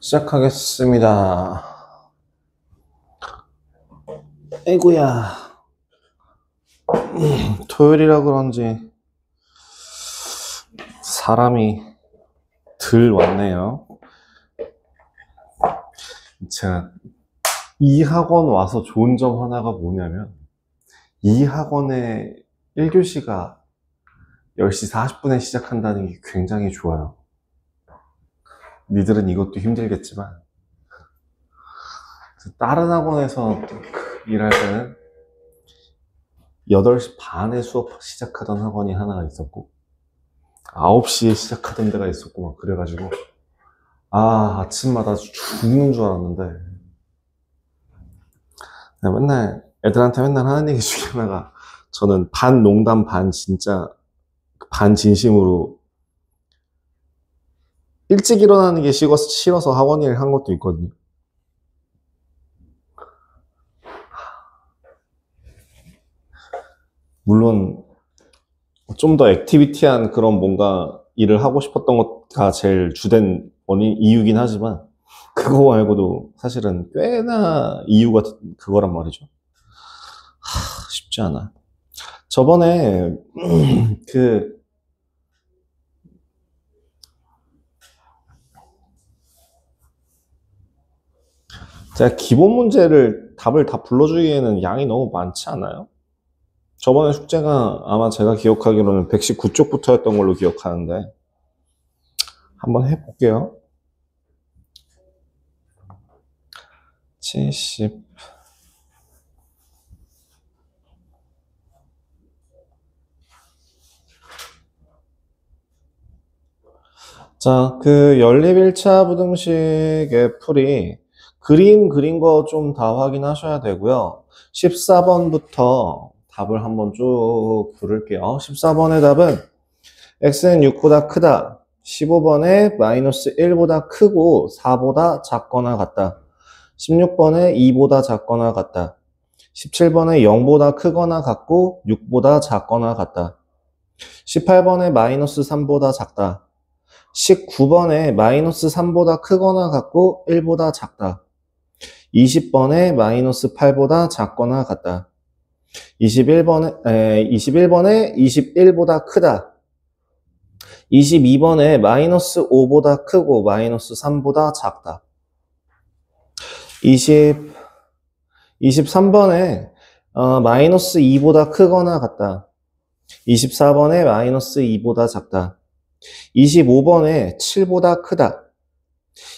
시작하겠습니다. 아이고야. 토요일이라 그런지 사람이 덜 왔네요. 제가 이 학원 와서 좋은 점 하나가 뭐냐면 이 학원의 1교시가 10시 40분에 시작한다는 게 굉장히 좋아요. 니들은 이것도 힘들겠지만 다른 학원에서 일할 때는 8시 반에 수업 시작하던 학원이 하나가 있었고 9시에 시작하던 데가 있었고 막 그래가지고 아침마다 죽는 줄 알았는데 맨날 애들한테 맨날 하는 얘기 중에 하나가 저는 반 농담 반 진짜 반 진심으로 일찍 일어나는 게 싫어서 학원 일 한 것도 있거든요. 물론 좀 더 액티비티한 그런 뭔가 일을 하고 싶었던 것가 제일 주된 이유긴 하지만 그거 말고도 사실은 꽤나 이유가 그거란 말이죠. 쉽지 않아. 저번에 제가 기본 문제를 답을 다 불러주기에는 양이 너무 많지 않아요? 저번에 숙제가 아마 제가 기억하기로는 119쪽부터였던 걸로 기억하는데 한번 해볼게요. 70 자, 연립 1차 부등식의 풀이 그림 그린 거 좀 다 확인하셔야 되고요. 14번부터 답을 한번 쭉 부를게요. 14번의 답은 x는 6보다 크다. 15번에 마이너스 1보다 크고 4보다 작거나 같다. 16번에 2보다 작거나 같다. 17번에 0보다 크거나 같고 6보다 작거나 같다. 18번에 마이너스 3보다 작다. 19번에 마이너스 3보다 크거나 같고 1보다 작다. 20번에 마이너스 8보다 작거나 같다. 21번에 21보다 크다. 22번에 마이너스 5보다 크고 마이너스 3보다 작다. 23번에 마이너스 2보다 크거나 같다. 24번에 마이너스 2보다 작다. 25번에 7보다 크다.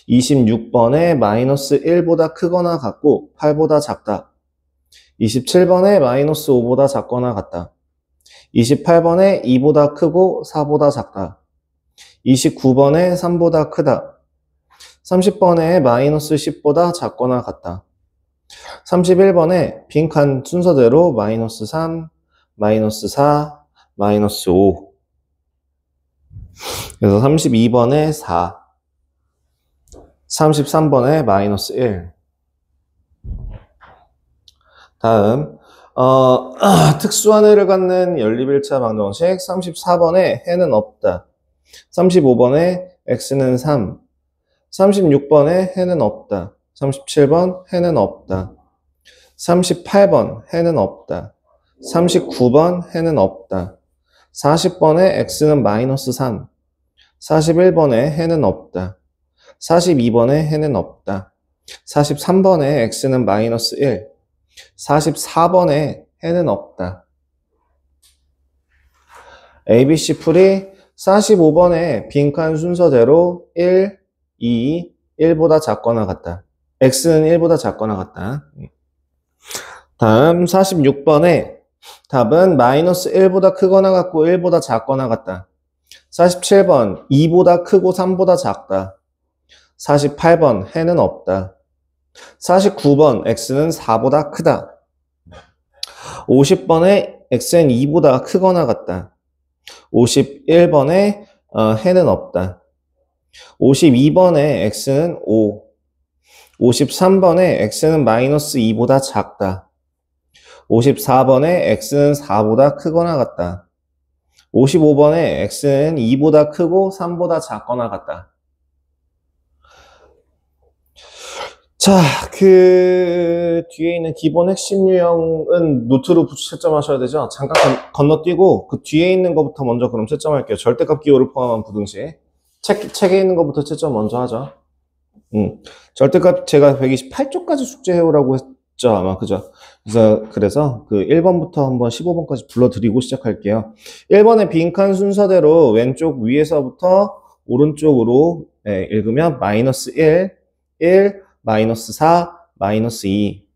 26번에 마이너스 1보다 크거나 같고 8보다 작다. 27번에 마이너스 5보다 작거나 같다. 28번에 2보다 크고 4보다 작다. 29번에 3보다 크다. 30번에 마이너스 10보다 작거나 같다. 31번에 빈칸 순서대로 마이너스 3, 마이너스 4, 마이너스 5. 그래서 32번에 4, 33번에 마이너스 1. 다음 특수한 해를 갖는 연립 1차 방정식 34번에 해는 없다. 35번에 x는 3, 36번에 해는 없다. 37번 해는 없다. 38번 해는 없다. 39번 해는 없다. 40번에 x는 마이너스 3, 41번에 해는 없다. 42번에 해는 없다. 43번에 x는 마이너스 1, 44번에 해는 없다. ABC 풀이 45번에 빈칸 순서대로 1, 2, 1보다 작거나 같다. x는 1보다 작거나 같다. 다음 46번에 답은 마이너스 1보다 크거나 같고 1보다 작거나 같다. 47번 2보다 크고 3보다 작다. 48번 해는 없다. 49번 x는 4보다 크다. 50번에 x는 2보다 크거나 같다. 51번에 해는 없다. 52번에 x는 5. 53번에 x는 마이너스 2보다 작다. 54번에 x는 4보다 크거나 같다. 55번에 x는 2보다 크고 3보다 작거나 같다. 자, 그 뒤에 있는 기본 핵심 유형은 노트로 채점하셔야 되죠. 잠깐 건너뛰고 그 뒤에 있는 것부터 먼저 그럼 채점할게요. 절대값 기호를 포함한 부등식. 책에 있는 것부터 채점 먼저 하죠. 절대값 제가 128쪽까지 숙제해오라고 했죠, 아마. 그죠? 그래서 그 1번부터 한번 15번까지 불러드리고 시작할게요. 1번의 빈칸 순서대로 왼쪽 위에서부터 오른쪽으로 읽으면 마이너스 1, 1, 마이너스 4, 마이너스 2.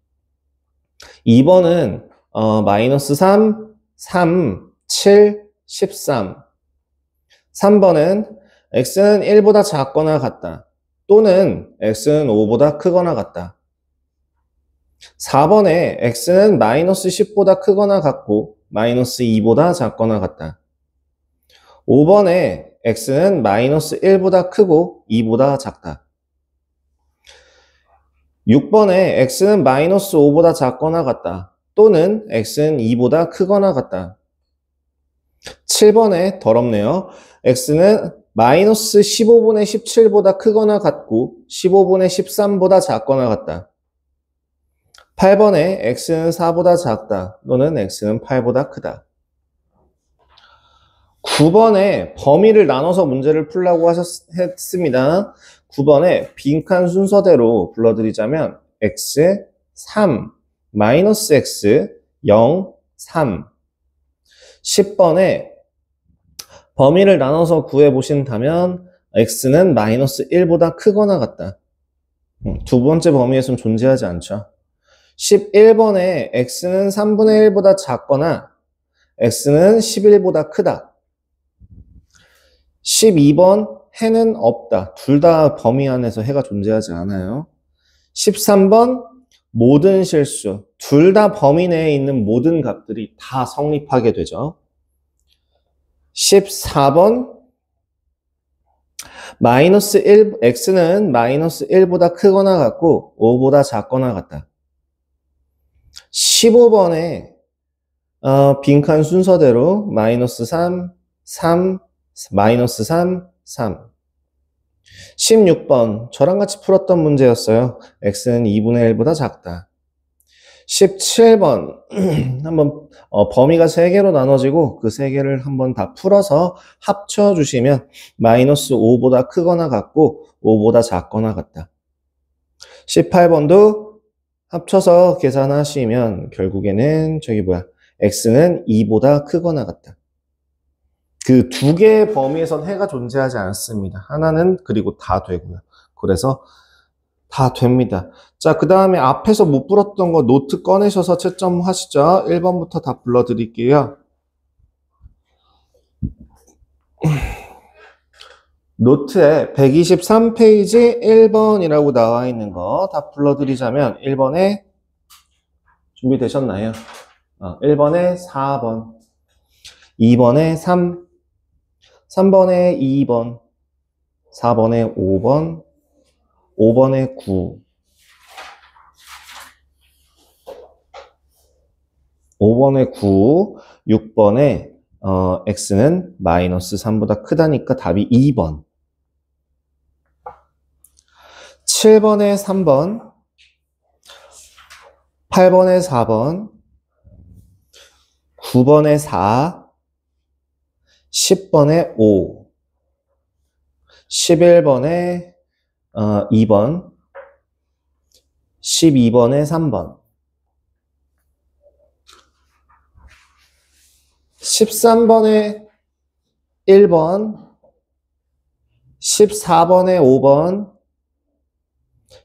2번은 마이너스 3, 3, 7, 13. 3번은 x는 1보다 작거나 같다. 또는 x는 5보다 크거나 같다. 4번에 x는 마이너스 10보다 크거나 같고 마이너스 2보다 작거나 같다. 5번에 x는 마이너스 1보다 크고 2보다 작다. 6번에 x는 마이너스 5보다 작거나 같다. 또는 x는 2보다 크거나 같다. 7번에 더럽네요. x는 마이너스 15분의 17보다 크거나 같고 15분의 13보다 작거나 같다. 8번에 x는 4보다 작다. 또는 x는 8보다 크다. 9번에 범위를 나눠서 문제를 풀라고 했습니다. 9번에 빈칸 순서대로 불러드리자면 x, 3, 마이너스 x, 0, 3. 10번에 범위를 나눠서 구해보신다면 x는 마이너스 1보다 크거나 같다. 두 번째 범위에서는 존재하지 않죠. 11번에 x는 3분의 1보다 작거나 x는 11보다 크다. 12번 해는 없다. 둘 다 범위 안에서 해가 존재하지 않아요. 13번 모든 실수. 둘 다 범위 내에 있는 모든 값들이 다 성립하게 되죠. 14번 마이너스 1, x는 마이너스 1보다 크거나 같고 5보다 작거나 같다. 15번에 빈칸 순서대로 마이너스 3, 3, 마이너스 3, 3. 16번 저랑 같이 풀었던 문제였어요. x는 2분의 1보다 작다. 17번 한번 범위가 3개로 나눠지고 그 3개를 한번 다 풀어서 합쳐주시면 마이너스 5보다 크거나 같고 5보다 작거나 같다. 18번도 합쳐서 계산하시면 결국에는 x는 2보다 크거나 같다. 그 두 개의 범위에선 해가 존재하지 않습니다. 하나는 그리고 다 되고요. 그래서 다 됩니다. 자, 그 다음에 앞에서 못 풀었던 거 노트 꺼내셔서 채점하시죠. 1번부터 다 불러드릴게요. 노트에 123페이지 1번이라고 나와 있는 거 다 불러드리자면 1번에 준비되셨나요? 1번에 4번, 2번에 3, 3번에 2번, 4번에 5번, 5번에 9, 5번에 9, 6번에 x는 마이너스 3보다 크다니까 답이 2번. 7번에 3번, 8번에 4번, 9번에 4, 10번에 5, 11번에 2번, 12번에 3번, 13번에 1번, 14번에 5번,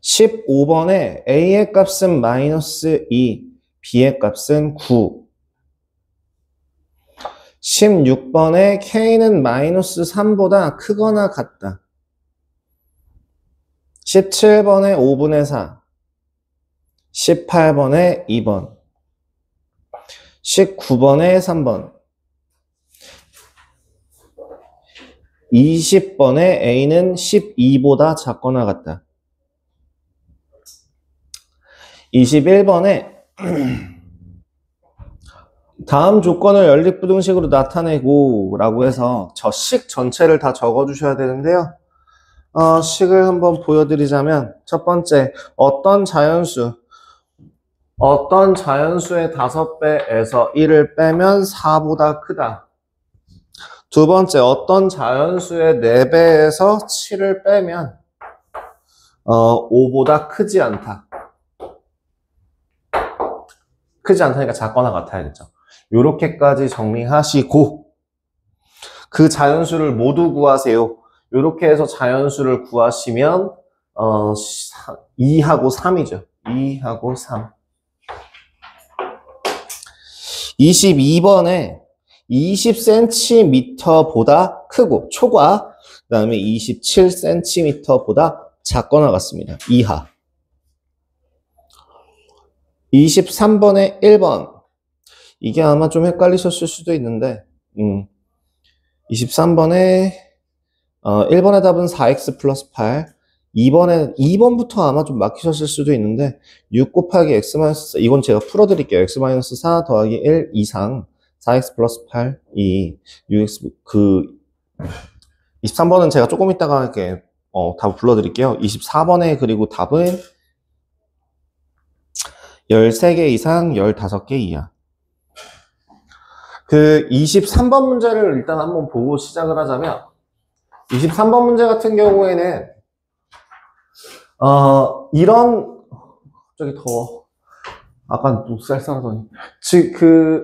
15번에 A의 값은 마이너스 2, B의 값은 9, 16번에 K는 마이너스 3보다 크거나 같다. 17번에 5분의 4, 18번에 2번, 19번에 3번, 20번에 A는 12보다 작거나 같다. 21번에 다음 조건을 연립부등식으로 나타내고 라고 해서 저 식 전체를 다 적어주셔야 되는데요. 식을 한번 보여드리자면, 첫 번째, 어떤 자연수의 5배에서 1을 빼면 4보다 크다. 두 번째, 어떤 자연수의 4배에서 7을 빼면 5보다 크지 않다. 크지 않다니까 작거나 같아야겠죠. 요렇게까지 정리하시고 그 자연수를 모두 구하세요. 요렇게 해서 자연수를 구하시면 2하고 3이죠. 2하고 3. 22번에 20cm보다 크고 초과, 그 다음에 27cm보다 작거나 같습니다. 이하. 23번에 1번. 이게 아마 좀 헷갈리셨을 수도 있는데 23번에 1번의 답은 4x 플러스 8. 2번부터 아마 좀 막히셨을 수도 있는데 6 곱하기 x-4, 이건 제가 풀어드릴게요. x-4 더하기 1 이상 4x 플러스 8, 2, 6x, 23번은 제가 조금 이따가 이렇게 답을 불러드릴게요. 24번에 그리고 답은 13개 이상 15개 이하. 23번 문제를 일단 한번 보고 시작을 하자면 23번 문제 같은 경우에는 이런 갑자기 더워. 아까 쌀쌀하더니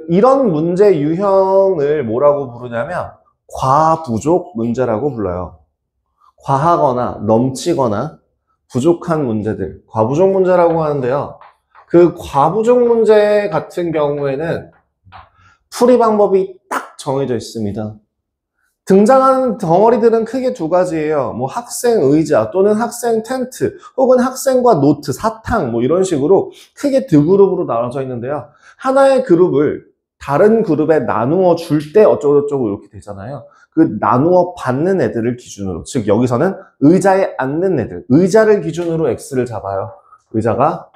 이런 문제 유형을 뭐라고 부르냐면 과부족 문제라고 불러요. 과하거나 넘치거나 부족한 문제들, 과부족 문제라고 하는데요. 그 과부족 문제 같은 경우에는 풀이 방법이 딱 정해져 있습니다. 등장하는 덩어리들은 크게 두 가지예요. 뭐 학생 의자 또는 학생 텐트 혹은 학생과 노트, 사탕 뭐 이런 식으로 크게 두 그룹으로 나눠져 있는데요. 하나의 그룹을 다른 그룹에 나누어 줄 때 어쩌고저쩌고 이렇게 되잖아요. 그 나누어 받는 애들을 기준으로, 즉 여기서는 의자에 앉는 애들, 의자를 기준으로 X를 잡아요. 의자가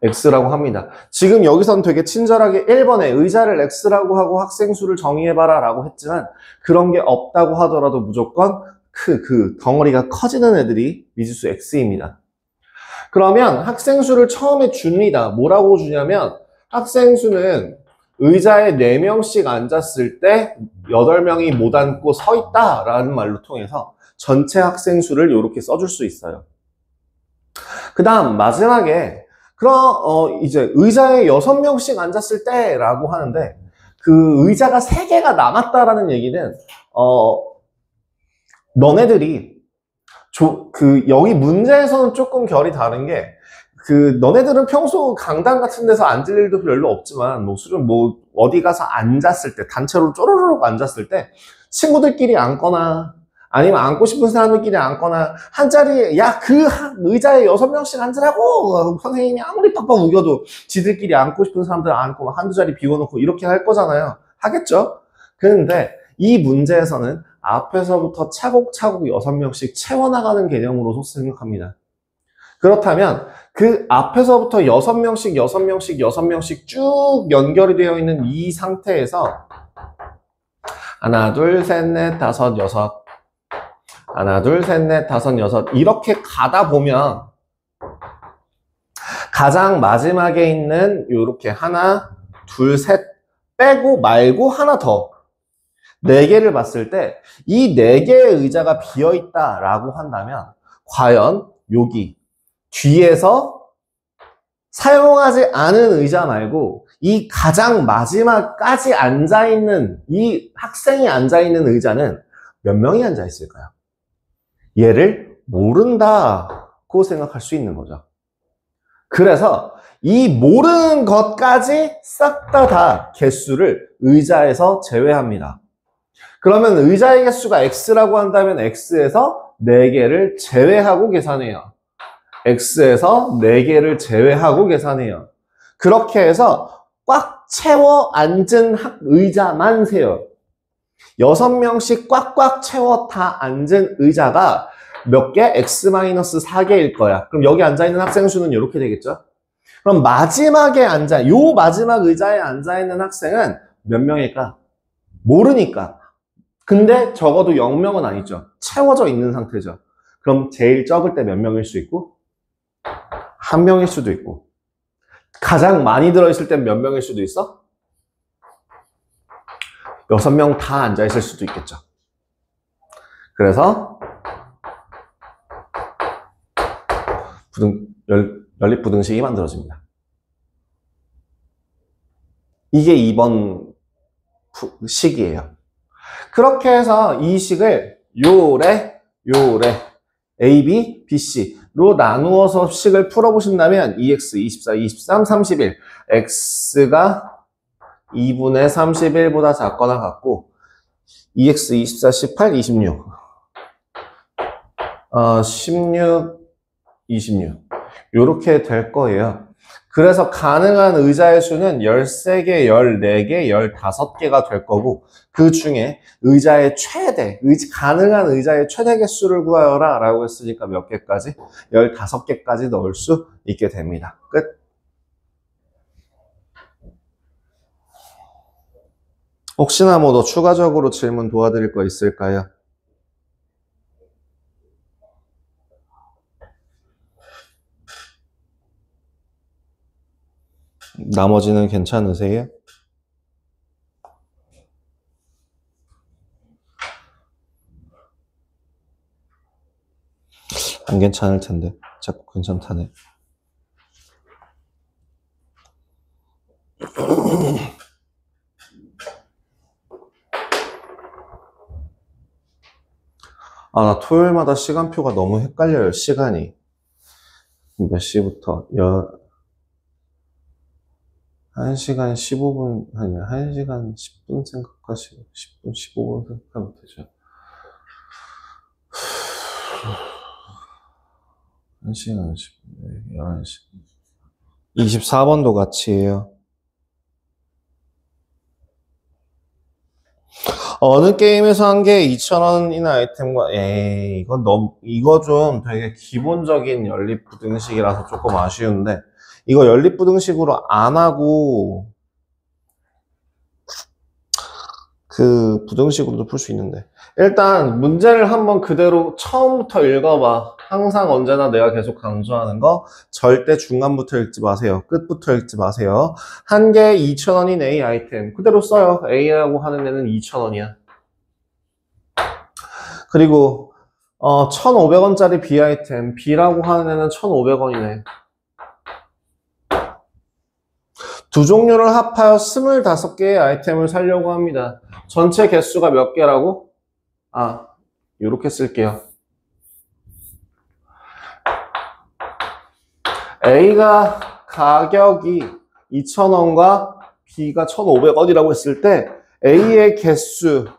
X라고 합니다. 지금 여기서는 되게 친절하게 1번에 의자를 X라고 하고 학생 수를 정의해봐라 라고 했지만 그런 게 없다고 하더라도 무조건 그 덩어리가 커지는 애들이 미지수 X입니다. 그러면 학생 수를 처음에 줍니다. 뭐라고 주냐면 학생 수는 의자에 4명씩 앉았을 때 8명이 못 앉고 서 있다 라는 말로 통해서 전체 학생 수를 이렇게 써줄 수 있어요. 그 다음 마지막에 그럼 이제 의자에 6명씩 앉았을 때 라고 하는데 그 의자가 3개가 남았다라는 얘기는 너네들이 여기 문제에서는 조금 결이 다른 게 너네들은 평소 강당 같은 데서 앉을 일도 별로 없지만 어디 가서 앉았을 때 단체로 쪼르르 앉았을 때 친구들끼리 앉거나 아니면 앉고 싶은 사람들끼리 앉거나 한 자리에 의자에 6명씩 앉으라고 선생님이 아무리 빡빡 우겨도 지들끼리 앉고 싶은 사람들 앉고 막 한두 자리 비워놓고 이렇게 할 거잖아요. 하겠죠? 그런데 이 문제에서는 앞에서부터 차곡차곡 6명씩 채워나가는 개념으로 생각합니다. 그렇다면 그 앞에서부터 6명씩 쭉 연결이 되어 있는 이 상태에서 하나, 둘, 셋, 넷, 다섯, 여섯 하나, 둘, 셋, 넷, 다섯, 여섯 이렇게 가다 보면 가장 마지막에 있는 요렇게 하나, 둘, 셋 빼고 말고 하나 더 4개를 봤을 때 이 4개의 의자가 비어있다라고 한다면 과연 여기 뒤에서 사용하지 않은 의자 말고 이 가장 마지막까지 앉아있는 이 학생이 앉아있는 의자는 몇 명이 앉아있을까요? 얘를 모른다고 생각할 수 있는 거죠. 그래서 이 모르는 것까지 싹 다 개수를 의자에서 제외합니다. 그러면 의자의 개수가 X라고 한다면 X에서 4개를 제외하고 계산해요. X에서 4개를 제외하고 계산해요. 그렇게 해서 꽉 채워 앉은 의자만 세요. 6명씩 꽉꽉 채워 다 앉은 의자가 몇 개? X-4개일 거야. 그럼 여기 앉아있는 학생 수는 이렇게 되겠죠? 그럼 마지막 의자에 앉아있는 학생은 몇 명일까? 모르니까. 근데 적어도 0명은 아니죠. 채워져 있는 상태죠. 그럼 제일 적을 때 몇 명일 수 있고? 한 명일 수도 있고. 가장 많이 들어있을 땐 몇 명일 수도 있어? 6명 다 앉아있을 수도 있겠죠. 그래서 연립부등식이 만들어집니다. 이게 2번 식이에요. 그렇게 해서 이 식을 요래 AB, BC로 나누어서 식을 풀어보신다면 2x, 24, 23, 31 x가 2분의 31보다 작거나 같고 2x, 24, 18, 26 16, 26 요렇게 될 거예요. 그래서 가능한 의자의 수는 13개, 14개, 15개가 될 거고 그 중에 의자의 가능한 의자의 최대 개수를 구하여라 라고 했으니까 몇 개까지? 15개까지 넣을 수 있게 됩니다. 끝. 혹시나 뭐 더 추가적으로 질문 도와드릴 거 있을까요? 나머지는 괜찮으세요? 안 괜찮을 텐데 자꾸 괜찮다네. 나 토요일마다 시간표가 너무 헷갈려요. 시간이 몇 시부터 1시간 15분 아니 1시간 10분 생각하시고 10분 15분 생각하면 되죠. 1시간 10분 11시 24번도 같이 해요. 어느 게임에서 한 개 2,000원이나 아이템과 이거 좀 되게 기본적인 연립부등식이라서 조금 아쉬운데 이거 연립부등식으로 안 하고 그 부등식으로도 풀 수 있는데 일단 문제를 한번 그대로 처음부터 읽어봐. 항상 언제나 내가 계속 강조하는 거 절대 중간부터 읽지 마세요. 끝부터 읽지 마세요. 한 개에 2,000원인 A 아이템 그대로 써요. A라고 하는 애는 2,000원이야. 그리고 1,500원짜리 B 아이템 B라고 하는 애는 1,500원이네. 두 종류를 합하여 25개의 아이템을 사려고 합니다. 전체 개수가 몇 개라고? 요렇게 쓸게요. A가 가격이 2,000원과 B가 1,500원이라고 했을 때 A의 개수를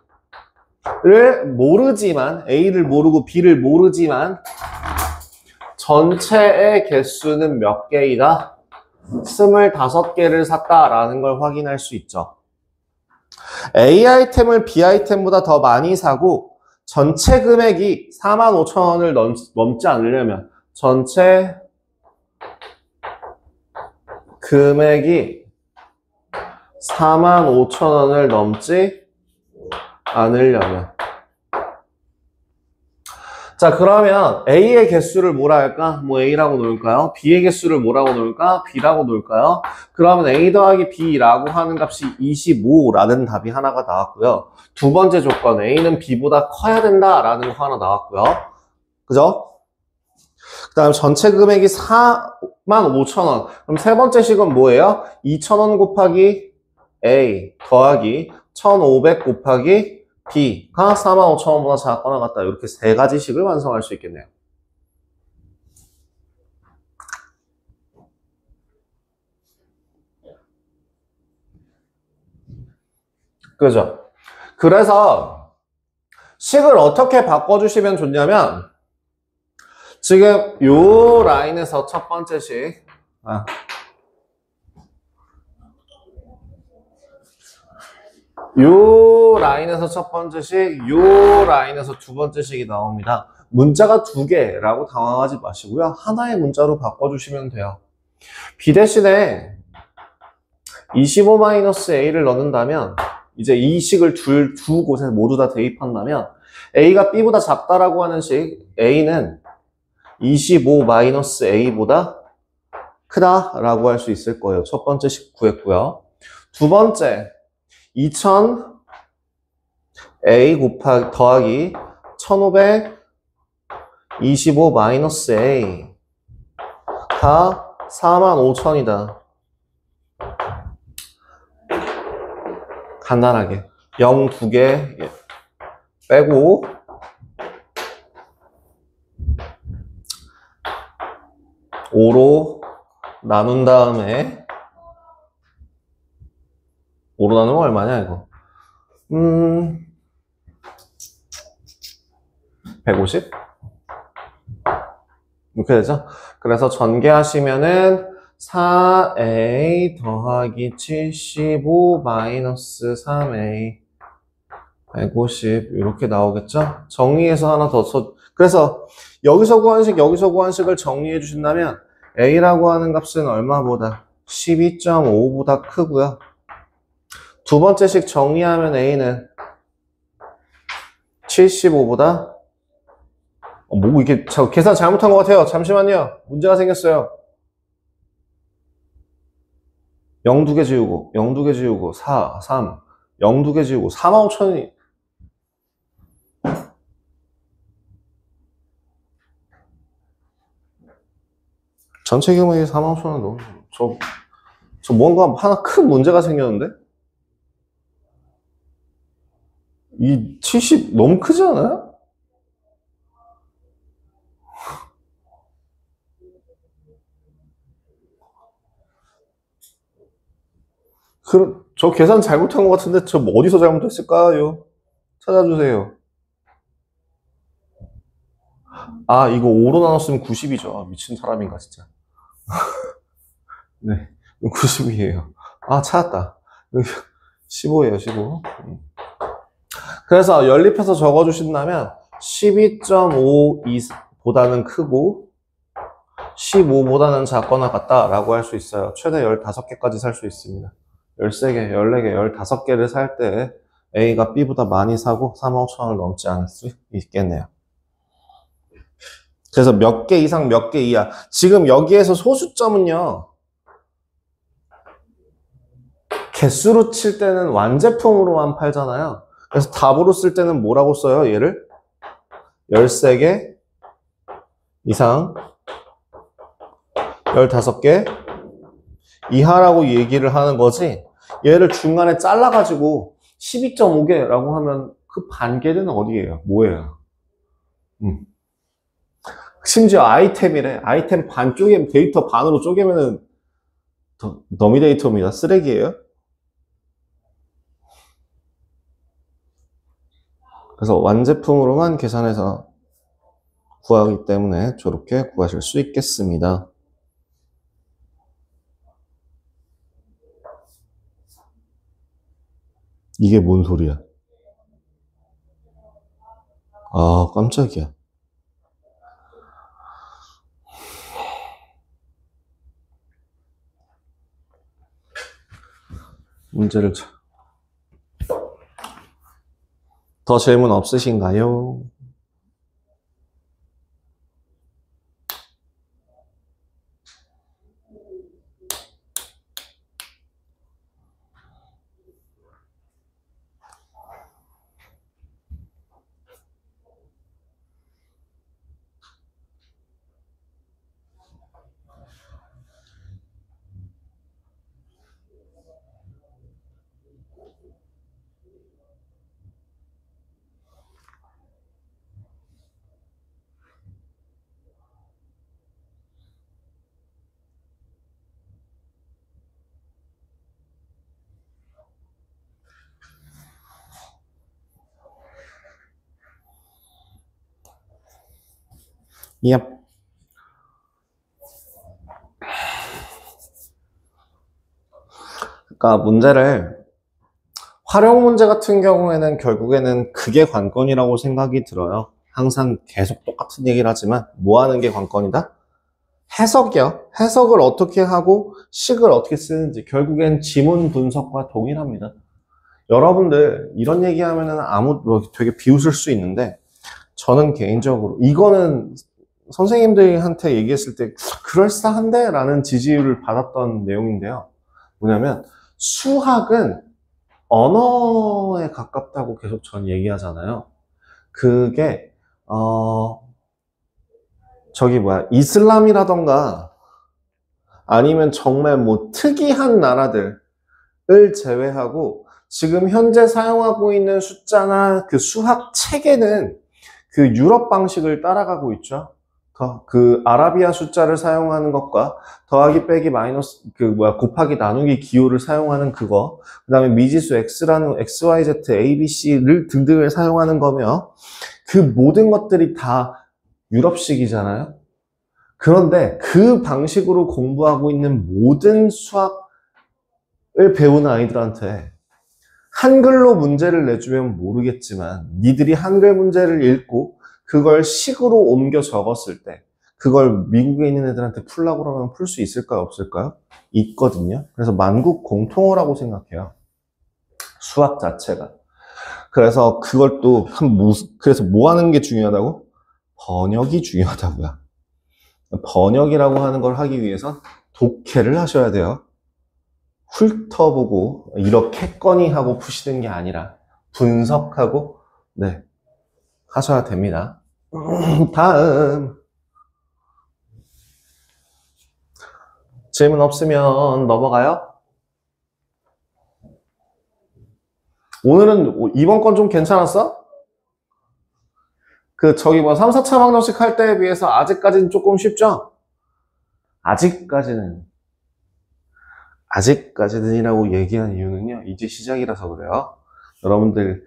모르지만 A를 모르고 B를 모르지만 전체의 개수는 몇 개이다? 25개를 샀다라는 걸 확인할 수 있죠. A 아이템을 B 아이템보다 더 많이 사고 전체 금액이 45,000원을 넘지 않으려면 전체 금액이 45,000원을 넘지 않으려면 자 그러면 A의 개수를 뭐라 할까? 뭐 A라고 놓을까요? B의 개수를 뭐라고 놓을까? B라고 놓을까요? 그러면 A 더하기 B라고 하는 값이 25라는 답이 하나가 나왔고요. 두 번째 조건 A는 B보다 커야 된다라는 거 하나 나왔고요. 그죠? 그 다음 전체 금액이 45,000원. 그럼 세 번째 식은 뭐예요? 2,000원 곱하기 A 더하기 1,500 곱하기 B가 45,000원보다 작거나 같다. 이렇게 세 가지 식을 완성할 수 있겠네요. 그죠? 그래서 식을 어떻게 바꿔주시면 좋냐면 지금 요 라인에서 첫 번째 식 요 라인에서 첫 번째 식, 요 라인에서 두 번째 식이 나옵니다. 문자가 두 개라고 당황하지 마시고요. 하나의 문자로 바꿔주시면 돼요. B 대신에 25-A를 넣는다면 이제 이 식을 두 곳에 모두 다 대입한다면 A가 B보다 작다라고 하는 식, A는 25-A보다 크다라고 할 수 있을 거예요. 첫 번째 식 구했고요. 두 번째, 2000 A 더하기 1525-A 다 45,000이다. 간단하게 0 2개 빼고 5로 나눈 다음에 5로 나누면 얼마냐 이거 150 이렇게 되죠. 그래서 전개하시면은 4A 더하기 75-3A 150 이렇게 나오겠죠. 정리해서 하나 더 그래서 여기서 구한 식을 정리해 주신다면 A라고 하는 값은 얼마보다 12.5보다 크고요. 두 번째 식 정리하면 A는 75보다 뭐 이게 계산 잘못한 것 같아요. 잠시만요. 문제가 생겼어요. 0 2개 지우고 0 2개 지우고 4, 3 0 2개 지우고 45,000이 전체 금액이 45,000원 너무 저 뭔가 하나 큰 문제가 생겼는데? 이 70 너무 크지 않아요? 저 계산 잘못한 것 같은데 저 어디서 잘못했을까요? 찾아주세요. 아 이거 5로 나눴으면 90이죠. 미친 사람인가 진짜. 네 90이에요. 아 찾았다. 15예요 15. 그래서 연립해서 적어주신다면 12.5보다는 크고 15보다는 작거나 같다라고 할 수 있어요. 최대 15개까지 살 수 있습니다. 13개, 14개, 15개를 살 때 A가 B보다 많이 사고 35,000원을 넘지 않을 수 있겠네요. 그래서 몇 개 이상 몇 개 이하. 지금 여기에서 소수점은요. 개수로 칠 때는 완제품으로만 팔잖아요. 그래서 답으로 쓸 때는 뭐라고 써요? 얘를 13개 이상 15개 이하라고 얘기를 하는 거지. 얘를 중간에 잘라가지고 12.5개라고 하면 그 반개는 어디예요? 뭐예요? 심지어 아이템이래. 아이템 반 쪼개면 데이터 반으로 쪼개면은 더미 데이터입니다. 쓰레기예요. 그래서 완제품으로만 계산해서 구하기 때문에 저렇게 구하실 수 있겠습니다. 이게 뭔 소리야? 아, 깜짝이야. 문제를 더 질문 없으신가요? Yep. 그러니까 문제를 활용 문제 같은 경우에는 결국에는 그게 관건이라고 생각이 들어요. 항상 계속 똑같은 얘기를 하지만 뭐 하는 게 관건이다? 해석이요. 해석을 어떻게 하고 식을 어떻게 쓰는지 결국엔 지문 분석과 동일합니다. 여러분들 이런 얘기하면은 되게 비웃을 수 있는데 저는 개인적으로 이거는 선생님들한테 얘기했을 때 그럴싸한데? 라는 지지율을 받았던 내용인데요. 뭐냐면 수학은 언어에 가깝다고 계속 전 얘기하잖아요. 그게 이슬람이라던가 아니면 정말 뭐 특이한 나라들을 제외하고 지금 현재 사용하고 있는 숫자나 그 수학 체계는 그 유럽 방식을 따라가고 있죠. 그 아라비아 숫자를 사용하는 것과 더하기 빼기 마이너스 곱하기 나누기 기호를 사용하는 그거, 그 다음에 미지수 x라는 xyz abc를 등등을 사용하는 거며 그 모든 것들이 다 유럽식이잖아요. 그런데 그 방식으로 공부하고 있는 모든 수학을 배우는 아이들한테 한글로 문제를 내주면 모르겠지만 니들이 한글 문제를 읽고 그걸 식으로 옮겨 적었을 때 그걸 미국에 있는 애들한테 풀라고 그러면 풀 수 있을까요? 없을까요? 있거든요. 그래서 만국 공통어라고 생각해요. 수학 자체가. 그래서 그걸 또 그래서 뭐 하는 게 중요하다고? 번역이 중요하다고요. 번역이라고 하는 걸 하기 위해선 독해를 하셔야 돼요. 훑어보고 이렇게거니 하고 푸시는 게 아니라 분석하고 네 하셔야 됩니다. 다음 질문 없으면 넘어가요. 오늘은 이번 건 좀 괜찮았어? 3, 4차 방정식 할 때에 비해서 아직까지는 조금 쉽죠? 아직까지는이라고 얘기한 이유는요, 이제 시작이라서 그래요. 여러분들,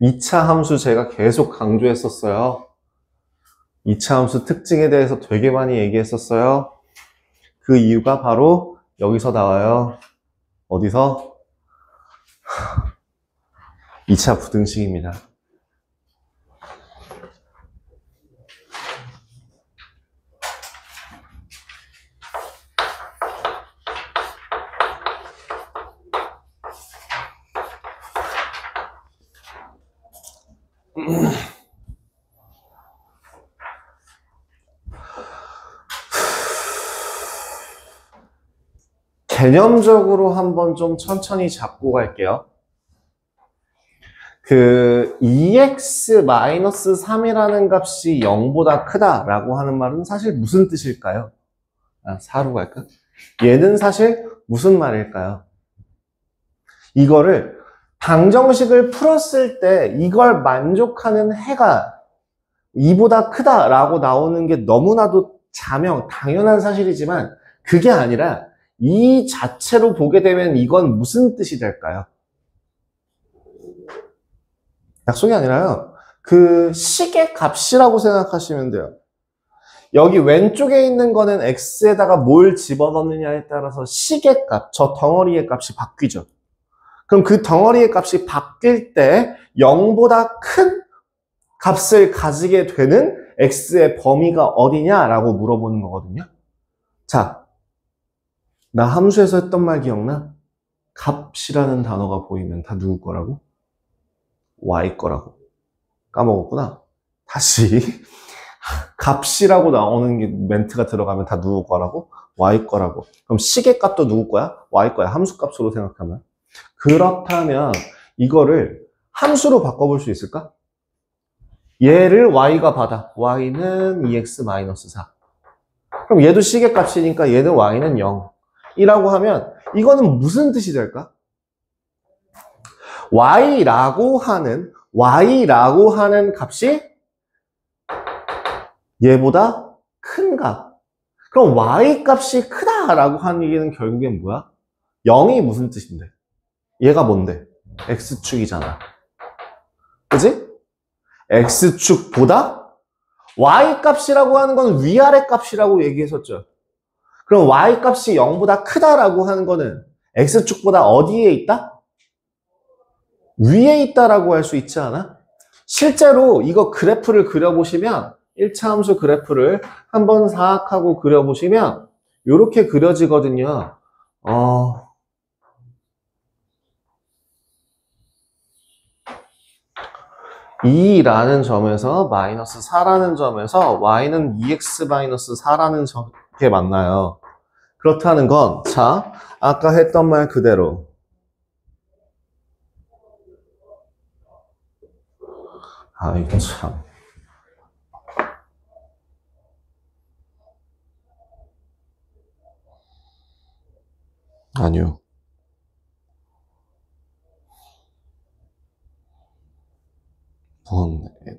2차 함수 제가 계속 강조했었어요. 2차 함수 특징에 대해서 되게 많이 얘기했었어요. 그 이유가 바로 여기서 나와요. 어디서? 2차 부등식입니다. 개념적으로 한번 좀 천천히 잡고 갈게요. 2x-3이라는 값이 0보다 크다라고 하는 말은 사실 무슨 뜻일까요? 4로 갈까? 얘는 사실 무슨 말일까요? 이거를 방정식을 풀었을 때 이걸 만족하는 해가 2보다 크다라고 나오는 게 너무나도 당연한 사실이지만 그게 아니라 이 자체로 보게 되면 이건 무슨 뜻이 될까요? 약속이 아니라요. 그 식의 값이라고 생각하시면 돼요. 여기 왼쪽에 있는 거는 x에다가 뭘 집어넣느냐에 따라서 식의 값, 저 덩어리의 값이 바뀌죠. 그럼 그 덩어리의 값이 바뀔 때 0보다 큰 값을 가지게 되는 x의 범위가 어디냐라고 물어보는 거거든요. 자, 나 함수에서 했던 말 기억나? 값이라는 단어가 보이면 다 누구 거라고? y 거라고. 까먹었구나. 다시. 값이라고 나오는 게 멘트가 들어가면 다 누구 거라고? y 거라고. 그럼 식의 값도 누구 거야? y 거야. 함수 값으로 생각하면. 그렇다면 이거를 함수로 바꿔볼 수 있을까? 얘를 y가 받아. y는 2x-4. 그럼 얘도 식의 값이니까 얘는 y는 0. 이라고 하면 이거는 무슨 뜻이 될까? y라고 하는 값이 얘보다 큰 값. 그럼 y 값이 크다라고 하는 얘기는 결국엔 뭐야? 0이 무슨 뜻인데? 얘가 뭔데? x축이잖아. 그지? x축보다 y 값이라고 하는 건 위아래 값이라고 얘기했었죠. 그럼 y 값이 0보다 크다라고 하는 거는 x축보다 어디에 있다? 위에 있다라고 할 수 있지 않아? 실제로 이거 그래프를 그려보시면 1차 함수 그래프를 한번 사악하고 그려보시면 이렇게 그려지거든요. 2라는 점에서 마이너스 4라는 점에서 y는 2x 마이너스 4라는 점에 만나요. 그렇다는 건, 자, 아까 했던 말 그대로. 아, 이거 참. 아니요.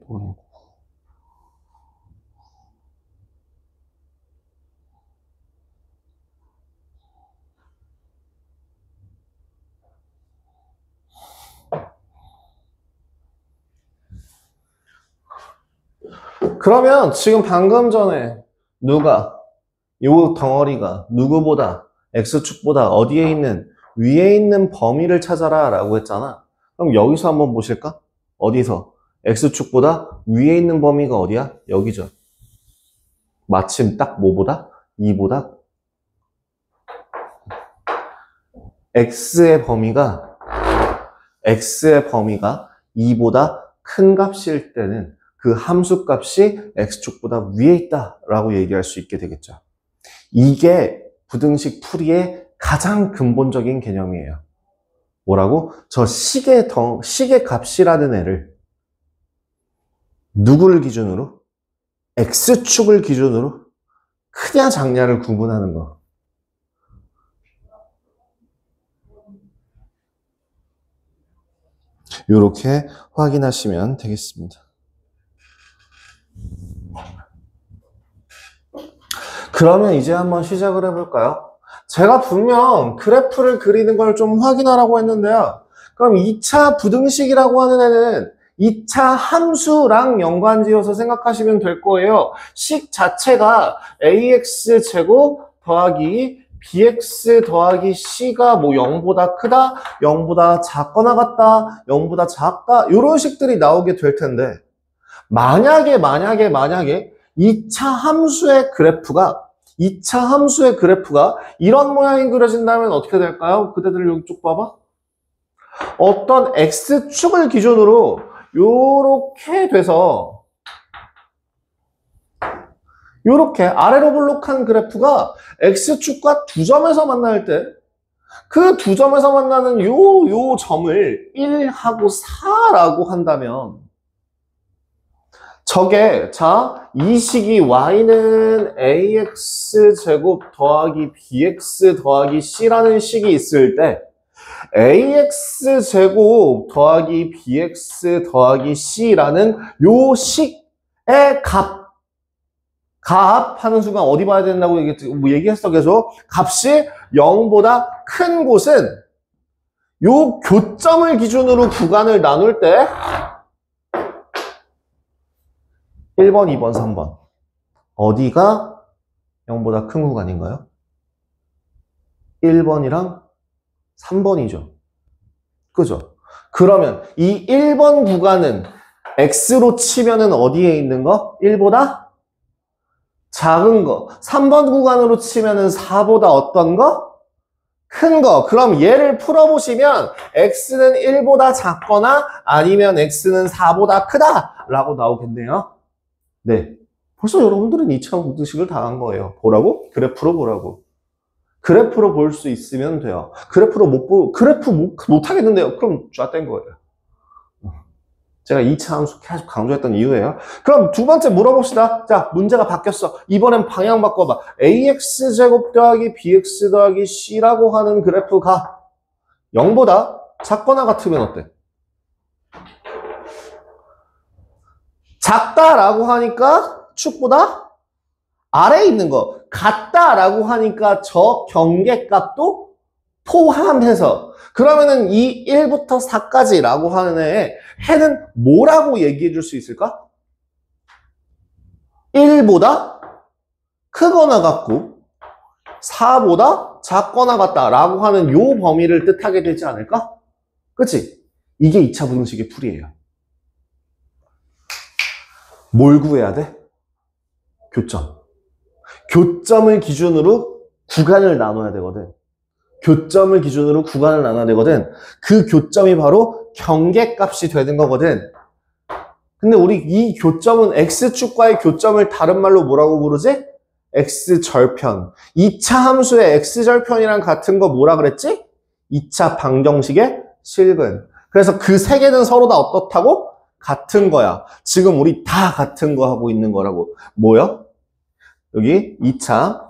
뭔. 그러면 지금 방금 전에 누가 요 덩어리가 누구보다 x축보다 어디에 있는 위에 있는 범위를 찾아라 라고 했잖아. 그럼 여기서 한번 보실까? 어디서? x축보다 위에 있는 범위가 어디야? 여기죠. 마침 딱 뭐보다? 2보다 x의 범위가 2보다 큰 값일 때는 그 함수 값이 x축보다 위에 있다라고 얘기할 수 있게 되겠죠. 이게 부등식 풀이의 가장 근본적인 개념이에요. 뭐라고? 저 식의 값이라는 애를 누구를 기준으로? x축을 기준으로 크냐 작냐를 구분하는 거. 이렇게 확인하시면 되겠습니다. 그러면 이제 한번 시작을 해볼까요? 제가 분명 그래프를 그리는 걸 좀 확인하라고 했는데요. 그럼 2차 부등식이라고 하는 애는 2차 함수랑 연관지어서 생각하시면 될 거예요. 식 자체가 ax제곱 더하기 bx 더하기 c가 뭐 0보다 크다, 0보다 작거나 같다, 0보다 작다 이런 식들이 나오게 될 텐데 만약에 2차 함수의 그래프가 이런 모양이 그려진다면 어떻게 될까요? 그대들 여기 쭉 봐봐. 어떤 x축을 기준으로 요렇게 돼서 요렇게 아래로 볼록한 그래프가 x축과 두 점에서 만날 때 그 두 점에서 만나는 요 점을 1하고 4라고 한다면 저게 자 이 식이 y는 ax제곱 더하기 bx 더하기 c라는 식이 있을 때 ax제곱 더하기 bx 더하기 c라는 요 식의 값 하는 순간 어디 봐야 된다고 얘기했어 계속. 값이 0보다 큰 곳은 요 교점을 기준으로 구간을 나눌 때 1번, 2번, 3번 어디가 0보다 큰 구간인가요? 1번이랑 3번이죠. 그죠? 그러면 이 1번 구간은 x로 치면은 어디에 있는 거? 1보다 작은 거. 3번 구간으로 치면은 4보다 어떤 거? 큰 거. 그럼 얘를 풀어보시면 x는 1보다 작거나 아니면 x는 4보다 크다 라고 나오겠네요. 네. 벌써 여러분들은 2차 부등식을 다 한 거예요. 보라고? 그래프로 보라고. 그래프로 볼 수 있으면 돼요. 그래프 못 하겠는데요. 그럼 쫙된 거예요. 제가 2차 함수 계속 강조했던 이유예요. 그럼 두 번째 물어봅시다. 자, 문제가 바뀌었어. 이번엔 방향 바꿔봐. ax제곱 더하기 bx 더하기 c라고 하는 그래프가 0보다 작거나 같으면 어때? 작다라고 하니까 축보다 아래에 있는 거. 같다라고 하니까 저 경계값도 포함해서. 그러면은 이 1부터 4까지라고 하는 해는 뭐라고 얘기해 줄 수 있을까? 1보다 크거나 같고 4보다 작거나 같다라고 하는 요 범위를 뜻하게 되지 않을까? 그치? 이게 2차 부등식의 풀이에요. 뭘 구해야 돼? 교점. 교점을 기준으로 구간을 나눠야 되거든. 교점을 기준으로 구간을 나눠야 되거든. 그 교점이 바로 경계값이 되는 거거든. 근데 우리 이 교점은 x축과의 교점을 다른 말로 뭐라고 부르지? x절편. 2차 함수의 x절편이랑 같은 거 뭐라 그랬지? 2차 방정식의 실근. 그래서 그 세 개는 서로 다 어떻다고? 같은 거야. 지금 우리 다 같은 거 하고 있는 거라고. 뭐야? 여기 2차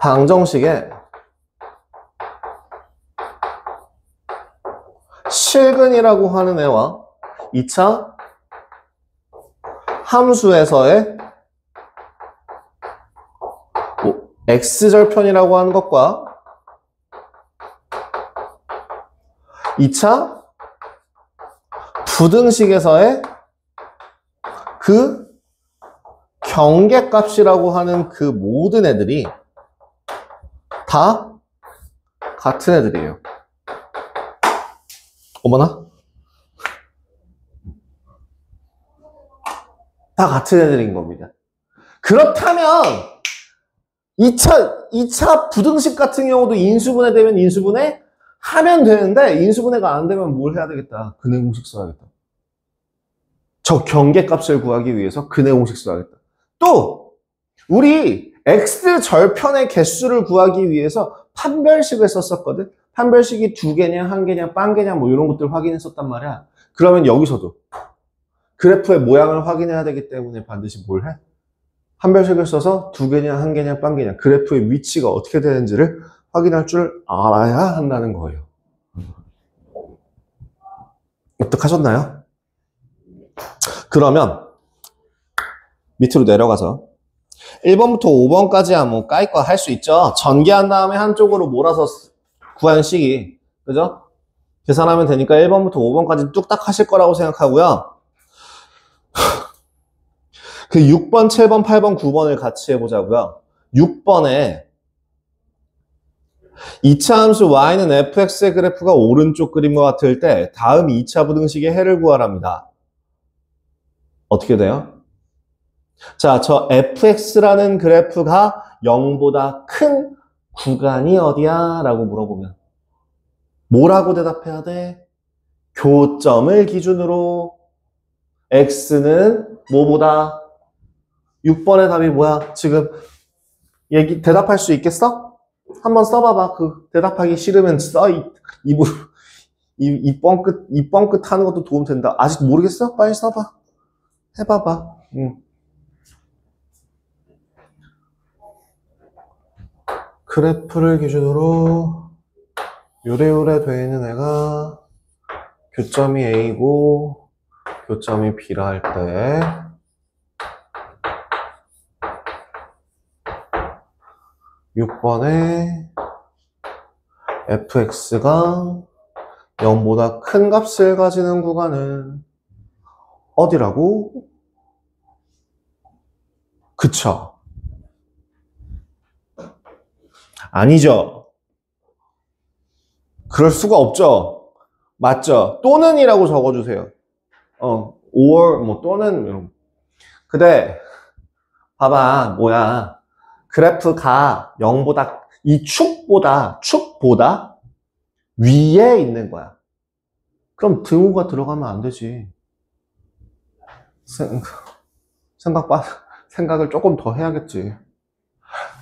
방정식의 실근이라고 하는 애와 2차 함수에서의 x절편이라고 하는 것과 2차 부등식에서의 그 경계값이라고 하는 그 모든 애들이 다 같은 애들이에요. 어머나? 다 같은 애들인 겁니다. 그렇다면 2차 부등식 같은 경우도 인수분해 되면 인수분해 하면 되는데 인수분해가 안 되면 뭘 해야 되겠다? 근해 공식 써야겠다. 저 경계값을 구하기 위해서 근해 공식 써야겠다. 또 우리 x절편의 개수를 구하기 위해서 판별식을 썼었거든. 판별식이 2개냐, 1개냐, 빵개냐 뭐 이런 것들 확인했었단 말이야. 그러면 여기서도 그래프의 모양을 확인해야 되기 때문에 반드시 뭘 해? 판별식을 써서 2개냐, 1개냐, 빵개냐 그래프의 위치가 어떻게 되는지를 확인할 줄 알아야 한다는 거예요. 납득하셨나요? 그러면 밑으로 내려가서 1번부터 5번까지야 뭐 까이거 할 수 있죠. 전개한 다음에 한쪽으로 몰아서 구한 식이 그죠? 계산하면 되니까 1번부터 5번까지 뚝딱 하실 거라고 생각하고요. 그 6번, 7번, 8번, 9번을 같이 해보자고요. 6번에 2차 함수 y는 fx의 그래프가 오른쪽 그림과 같을 때 다음 2차 부등식의 해를 구하랍니다. 어떻게 돼요? 자, 저 fx라는 그래프가 0보다 큰 구간이 어디야? 라고 물어보면 뭐라고 대답해야 돼? 교점을 기준으로 x는 뭐보다 6번의 답이 뭐야? 지금 대답할 수 있겠어? 한번 써봐봐. 그 대답하기 싫으면 써. 이 뻥끗 하는 것도 도움 된다. 아직 모르겠어? 빨리 써봐. 해봐봐. 그래프를 기준으로 요래요래 돼 있는 애가 교점이 A고 교점이 B라 할 때 6번에 fx가 0보다 큰 값을 가지는 구간은 어디라고? 그쵸? 아니죠. 그럴 수가 없죠. 맞죠? 또는이라고 적어주세요. or 뭐 또는 이런. 근데 봐봐 뭐야 그래프가 0보다 이 축보다 위에 있는 거야. 그럼 등호가 들어가면 안 되지. 생각을 조금 더 해야겠지.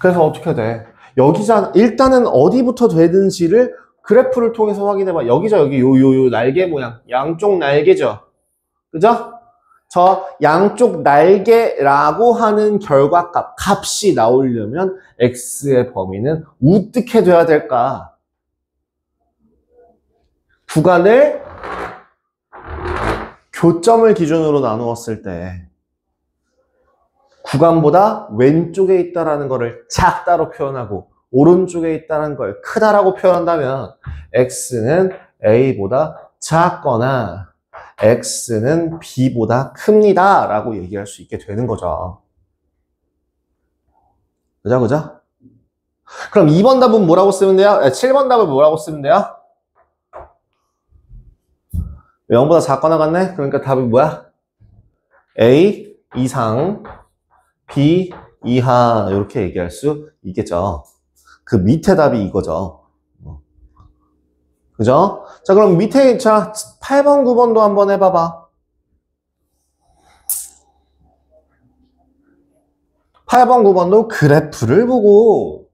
그래서 어떻게 돼? 여기잖아. 일단은 어디부터 되는지를 그래프를 통해서 확인해봐. 여기죠, 여기 요 날개 모양. 양쪽 날개죠. 그죠? 저 양쪽 날개라고 하는 결과값, 값이 나오려면 x의 범위는 어떻게 돼야 될까? 구간을 교점을 기준으로 나누었을 때 구간보다 왼쪽에 있다라는 것을 작다로 표현하고 오른쪽에 있다는 걸 크다라고 표현한다면 x는 a보다 작거나 x는 b보다 큽니다 라고 얘기할 수 있게 되는 거죠. 그죠? 그럼 2번 답은 뭐라고 쓰면 돼요? 7번 답은 뭐라고 쓰면 돼요? 0보다 작거나 같네? 그러니까 답이 뭐야? a 이상 b 이하 이렇게 얘기할 수 있겠죠. 그 밑에 답이 이거죠. 그죠? 자, 그럼 밑에, 자, 8번, 9번도 한번 해봐봐. 8번, 9번도 그래프를 보고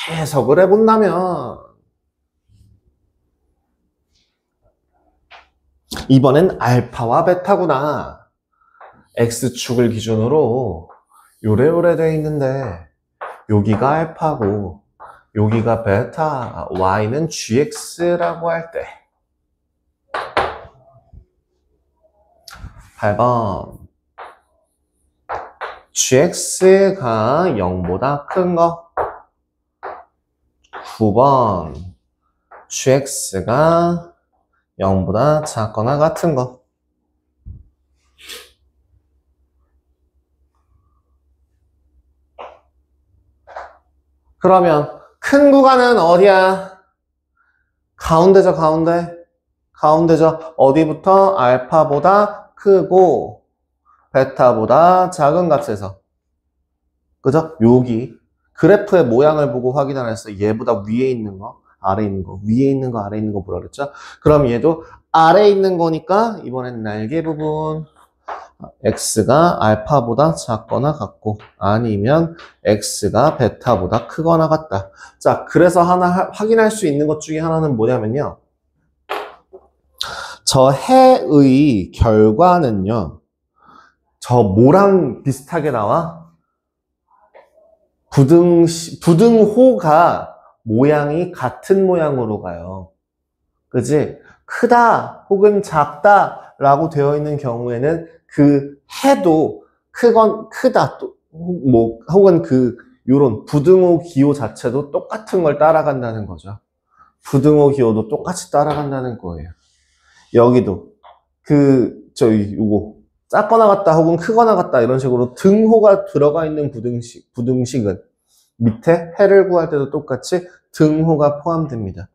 해석을 해본다면, 이번엔 알파와 베타구나. X축을 기준으로 요래요래 돼 있는데, 여기가 알파고, 여기가 베타, Y는 GX라고 할 때. 8번. GX가 0보다 큰 거. 9번. GX가 0보다 작거나 같은 거. 그러면 큰 구간은 어디야? 가운데죠, 가운데. 가운데죠. 어디부터? 알파보다 크고 베타보다 작은 값에서. 그죠? 여기 그래프의 모양을 보고 확인하라 했어. 얘보다 위에 있는 거, 아래에 있는 거, 위에 있는 거, 아래에 있는 거 보라 그랬죠? 그럼 얘도 아래에 있는 거니까 이번엔 날개 부분 X가 알파보다 작거나 같고 아니면 X가 베타보다 크거나 같다. 자, 그래서 하나 확인할 수 있는 것 중에 하나는 뭐냐면요. 저 해의 결과는요. 저 뭐랑 비슷하게 나와? 부등호가 모양이 같은 모양으로 가요. 그지? 크다 혹은 작다 라고 되어 있는 경우에는 그 해도 크다 혹은 요런 부등호 기호 자체도 똑같은 걸 따라간다는 거죠. 부등호 기호도 똑같이 따라간다는 거예요. 여기도 요거 작거나 같다 혹은 크거나 같다 이런 식으로 등호가 들어가 있는 부등식은 밑에 해를 구할 때도 똑같이 등호가 포함됩니다.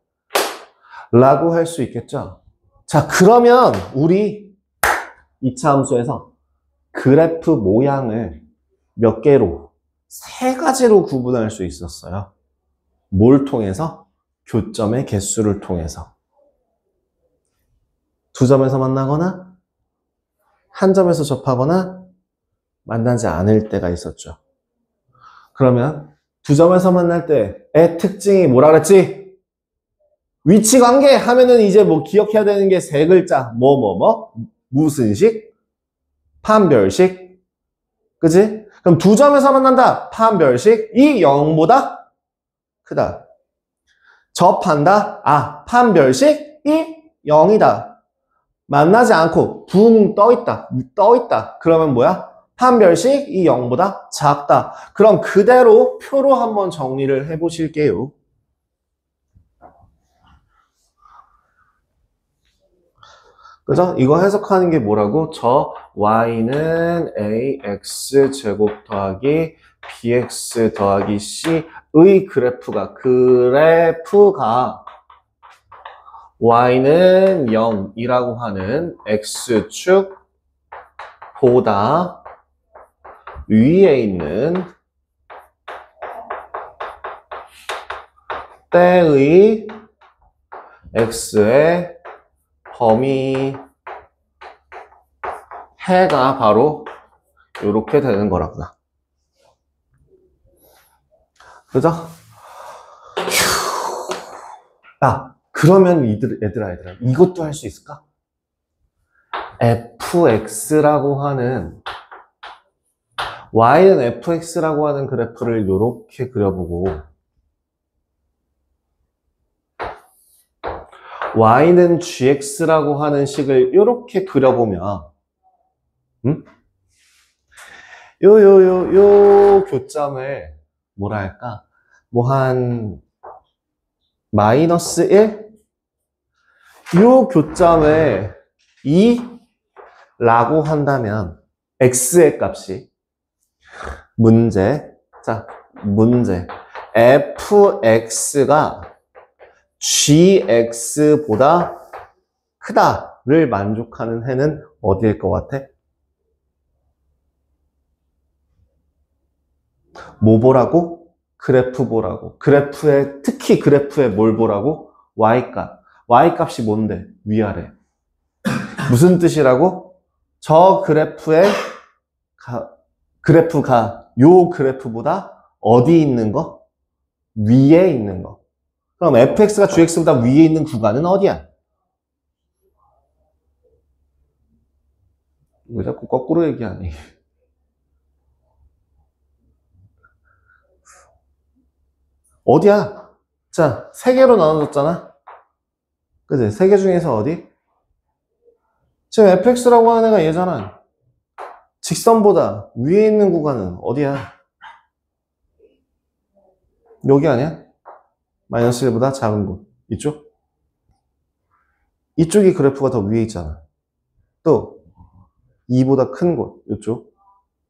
라고 할 수 있겠죠. 자, 그러면 우리 2차 함수에서 그래프 모양을 몇 개로? 3가지로 구분할 수 있었어요. 뭘 통해서? 교점의 개수를 통해서. 2점에서 만나거나 1점에서 접하거나 만나지 않을 때가 있었죠. 그러면 2점에서 만날 때의 특징이 뭐라 그랬지? 위치관계 하면은 이제 뭐 기억해야 되는 게 3글자. 무슨 식? 판별식. 그지? 그럼 2점에서 만난다. 판별식. 이 0보다 크다. 접한다. 판별식. 이 0이다. 만나지 않고 붕 떠있다. 떠있다. 그러면 뭐야? 판별식 이 0보다 작다. 그럼 그대로 표로 한번 정리를 해보실게요. 그죠? 이거 해석하는 게 뭐라고? 저 y는 ax 제곱 더하기 bx 더하기 c의 그래프가 y는 0이라고 하는 x축보다 위에 있는 때의 x의 범위 해가 바로 이렇게 되는 거라구나. 그죠? 그러면 얘들아 이것도 할 수 있을까? fx라고 하는 y는 fx라고 하는 그래프를 이렇게 그려보고 y는 gx라고 하는 식을 이렇게 그려보면 요 교점을 뭐라 할까? 한 마이너스 1? 요 교점을 2라고 한다면 x의 값이 문제 fx가 gx보다 크다를 만족하는 해는 어디일 것 같아? 뭐 보라고? 그래프 보라고. 특히 그래프에 뭘 보라고? y값. y 값이 뭔데? 위아래. 무슨 뜻이라고? 저 그래프가 요 그래프보다 어디 있는 거? 위에 있는 거. 그럼 fx가 gx보다 위에 있는 구간은 어디야? 왜 자꾸 거꾸로 얘기하니? 어디야? 자, 세 개로 나눠졌잖아? 그치? 세 개 중에서 어디? 지금 fx라고 하는 애가 얘잖아. 직선보다 위에 있는 구간은 어디야? 여기 아니야? 마이너스 1보다 작은 곳. 이쪽? 이쪽이 그래프가 더 위에 있잖아. 또 2보다 큰 곳. 이쪽.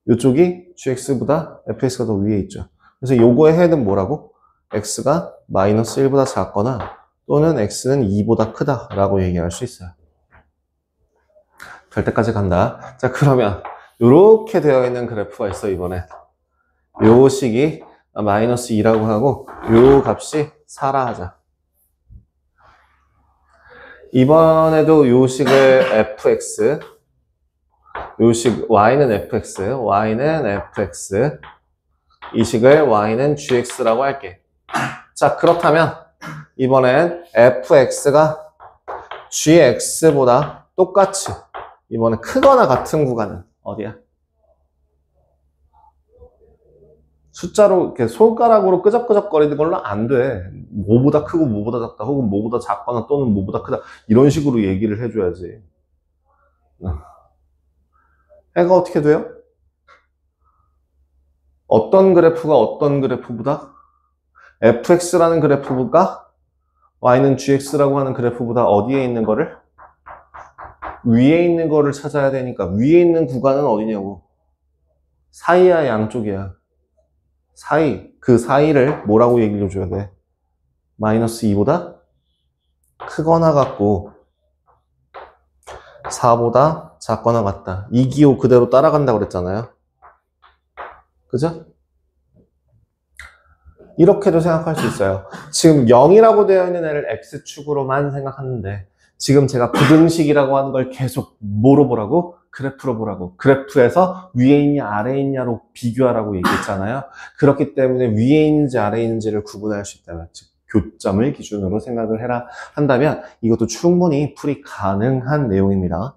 이쪽이 gx보다 fx가 더 위에 있죠. 그래서 요거의 해는 뭐라고? x가 마이너스 1보다 작거나 또는 x는 2보다 크다라고 얘기할 수 있어요. 될 때까지 간다. 자, 그러면 이렇게 되어 있는 그래프가 있어, 이번에. 요 식이 마이너스 2라고 하고 요 값이 4라 하자. 이번에도 요 식을 fx, 요 식 y는 fx, 이 식을 y는 gx라고 할게. 자, 그렇다면 이번엔 fx가 gx보다 똑같이 이번에 크거나 같은 구간은 어디야? 숫자로 이렇게 손가락으로 끄적끄적거리는 걸로 안 돼. 뭐보다 크고 뭐보다 작다 혹은 뭐보다 작거나 또는 뭐보다 크다 이런 식으로 얘기를 해줘야지. 해가 어떻게 돼요? 어떤 그래프가 어떤 그래프보다? fx라는 그래프가 y는 gx라고 하는 그래프보다 어디에 있는 거를? 위에 있는 거를 찾아야 되니까 위에 있는 구간은 어디냐고. 사이야 양쪽이야. 사이. 그 사이를 뭐라고 얘기를 해줘야 돼? 마이너스 2보다 크거나 같고 4보다 작거나 같다. 이 기호 그대로 따라간다고 그랬잖아요. 그죠? 이렇게도 생각할 수 있어요. 지금 0이라고 되어 있는 애를 x축으로만 생각하는데 지금 제가 부등식이라고 하는 걸 계속 뭐로 보라고? 그래프로 보라고. 그래프에서 위에 있냐 아래에 있냐로 비교하라고 얘기했잖아요. 그렇기 때문에 위에 있는지 아래에 있는지를 구분할 수 있다면 즉 교점을 기준으로 생각을 해라 한다면 이것도 충분히 풀이 가능한 내용입니다.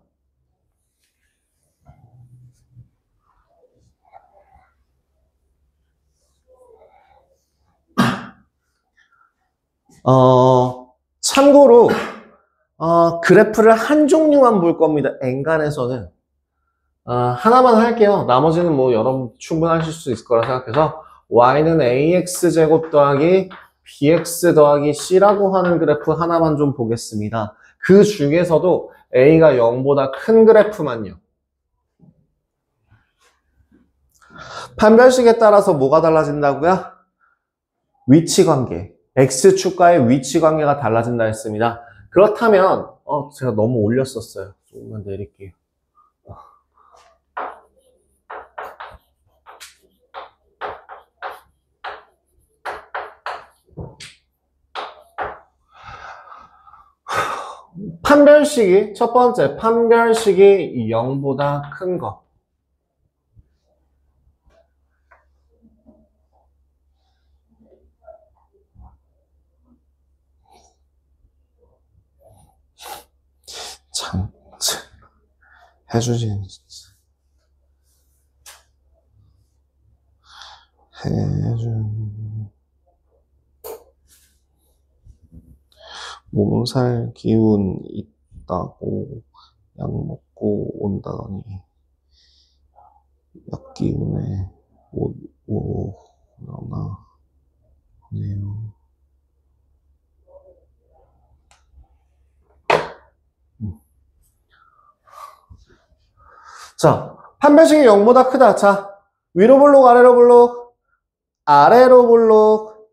참고로 그래프를 한 종류만 볼 겁니다. 엔간에서는 하나만 할게요. 나머지는 뭐 여러분 충분하실 수 있을 거라 생각해서 y는 ax제곱 더하기 bx 더하기 c라고 하는 그래프 하나만 좀 보겠습니다. 그 중에서도 a가 0보다 큰 그래프만요. 판별식에 따라서 뭐가 달라진다고요? 위치관계. x축과의 위치관계가 달라진다 했습니다. 그렇다면 제가 너무 올렸었어요. 조금만 내릴게요. 판별식이 첫 번째 판별식이 0보다 큰 거. 참 해주지 해준 몸살 기운 있다고 약 먹고 온다더니 약 기운에 못 오려나 보네요. 자, 판별식이 0보다 크다. 자, 위로 볼록, 아래로 볼록, 아래로 볼록.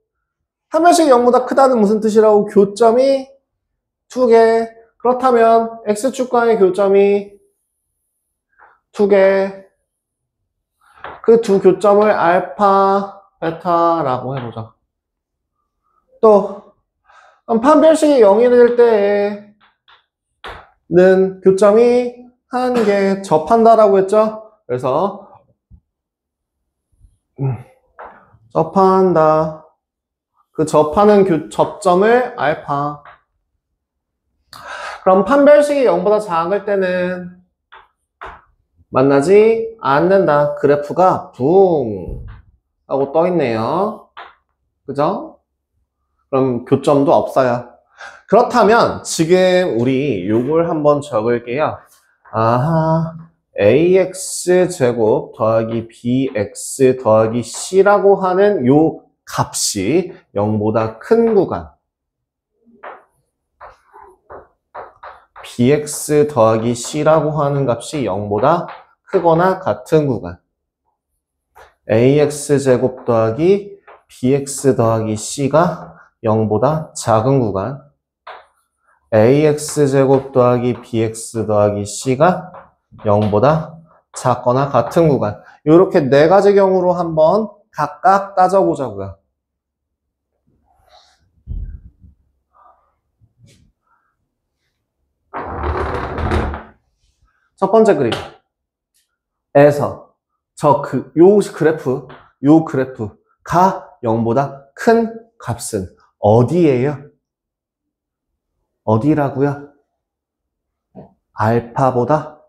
판별식이 0보다 크다는 무슨 뜻이라고? 교점이 2개. 그렇다면 x축과의 교점이 2개. 그 두 교점을 알파, 베타라고 해보자. 또 그럼 판별식이 0이 될 때는 교점이 한 개 접한다라고 했죠? 그래서 접한다. 그 접하는 접점을 알파. 그럼 판별식이 0보다 작을 때는 만나지 않는다. 그래프가 붕 하고 떠 있네요. 그죠? 그럼 교점도 없어요. 그렇다면 지금 우리 요걸 한번 적을게요. 아하, ax제곱 더하기 bx 더하기 c라고 하는 요 값이 0보다 큰 구간, bx 더하기 c라고 하는 값이 0보다 크거나 같은 구간, ax제곱 더하기 bx 더하기 c가 0보다 작은 구간, ax제곱 더하기 bx 더하기 c가 0보다 작거나 같은 구간. 이렇게 네 가지 경우로 한번 각각 따져보자고요. 첫 번째 그림에서 요 그래프가 0보다 큰 값은 어디예요? 어디라고요? 알파보다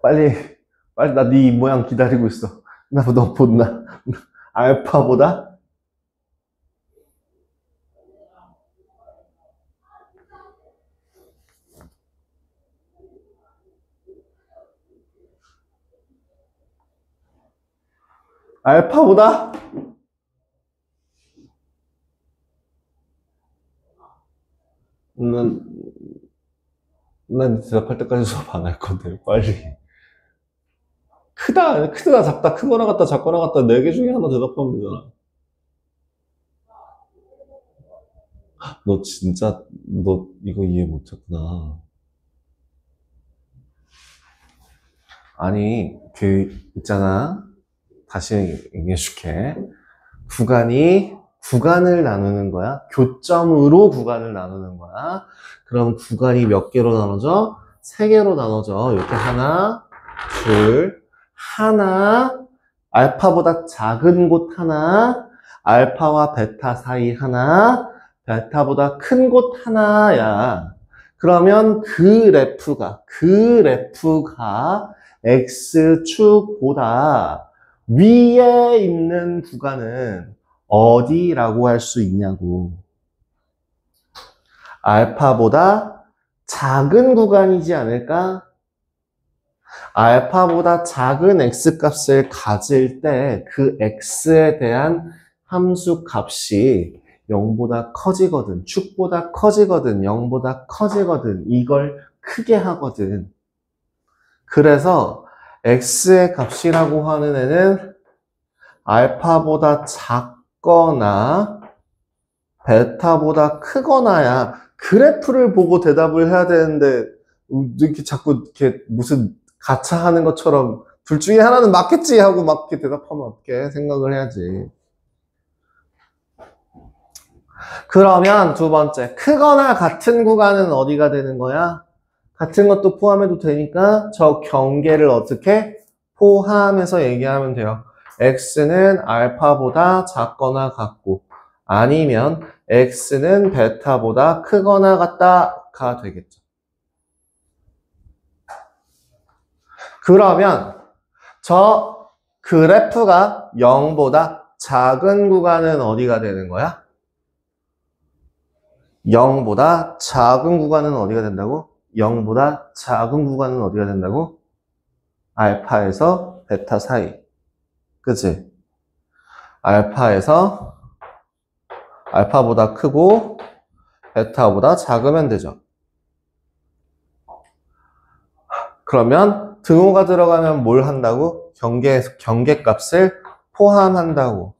빨리 나 네 입 모양 기다리고 있어. 나 너 본다. 알파보다 난 대답할 때까지 수업 안 할 건데 빨리. 크다 작다 크거나 같다 작거나 같다 네 개 중에 하나 대답하면 되잖아. 너 진짜 너 이거 이해 못했구나. 아니 그 있잖아. 다시 얘기해줄게. 구간을 나누는 거야. 교점으로 구간을 나누는 거야. 그럼 구간이 몇 개로 나눠져? 세 개로 나눠져. 이렇게 하나, 둘, 하나, 알파보다 작은 곳 하나, 알파와 베타 사이 하나, 베타보다 큰 곳 하나야. 그러면 그래프가 X축보다 위에 있는 구간은 어디라고 할 수 있냐고. 알파보다 작은 구간이지 않을까? 알파보다 작은 x값을 가질 때 그 x에 대한 함수 값이 0보다 커지거든. 축보다 커지거든. 0보다 커지거든. 이걸 크게 하거든. 그래서 x의 값이라고 하는 애는 알파보다 작거나 베타보다 크거나야. 그래프를 보고 대답을 해야 되는데 이렇게 자꾸 이렇게 무슨 가차 하는 것처럼 둘 중에 하나는 맞겠지 하고 막 이렇게 대답하면 어떡해. 생각을 해야지. 그러면 두 번째, 크거나 같은 구간은 어디가 되는 거야? 같은 것도 포함해도 되니까 저 경계를 어떻게 포함해서 얘기하면 돼요. x는 알파보다 작거나 같고 아니면 x는 베타보다 크거나 같다가 되겠죠. 그러면 저 그래프가 0보다 작은 구간은 어디가 되는 거야? 0보다 작은 구간은 어디가 된다고? 0보다 작은 구간은 어디가 된다고? 알파에서 베타 사이. 그치? 알파보다 크고 베타보다 작으면 되죠. 그러면 등호가 들어가면 뭘 한다고? 경계값을 포함한다고.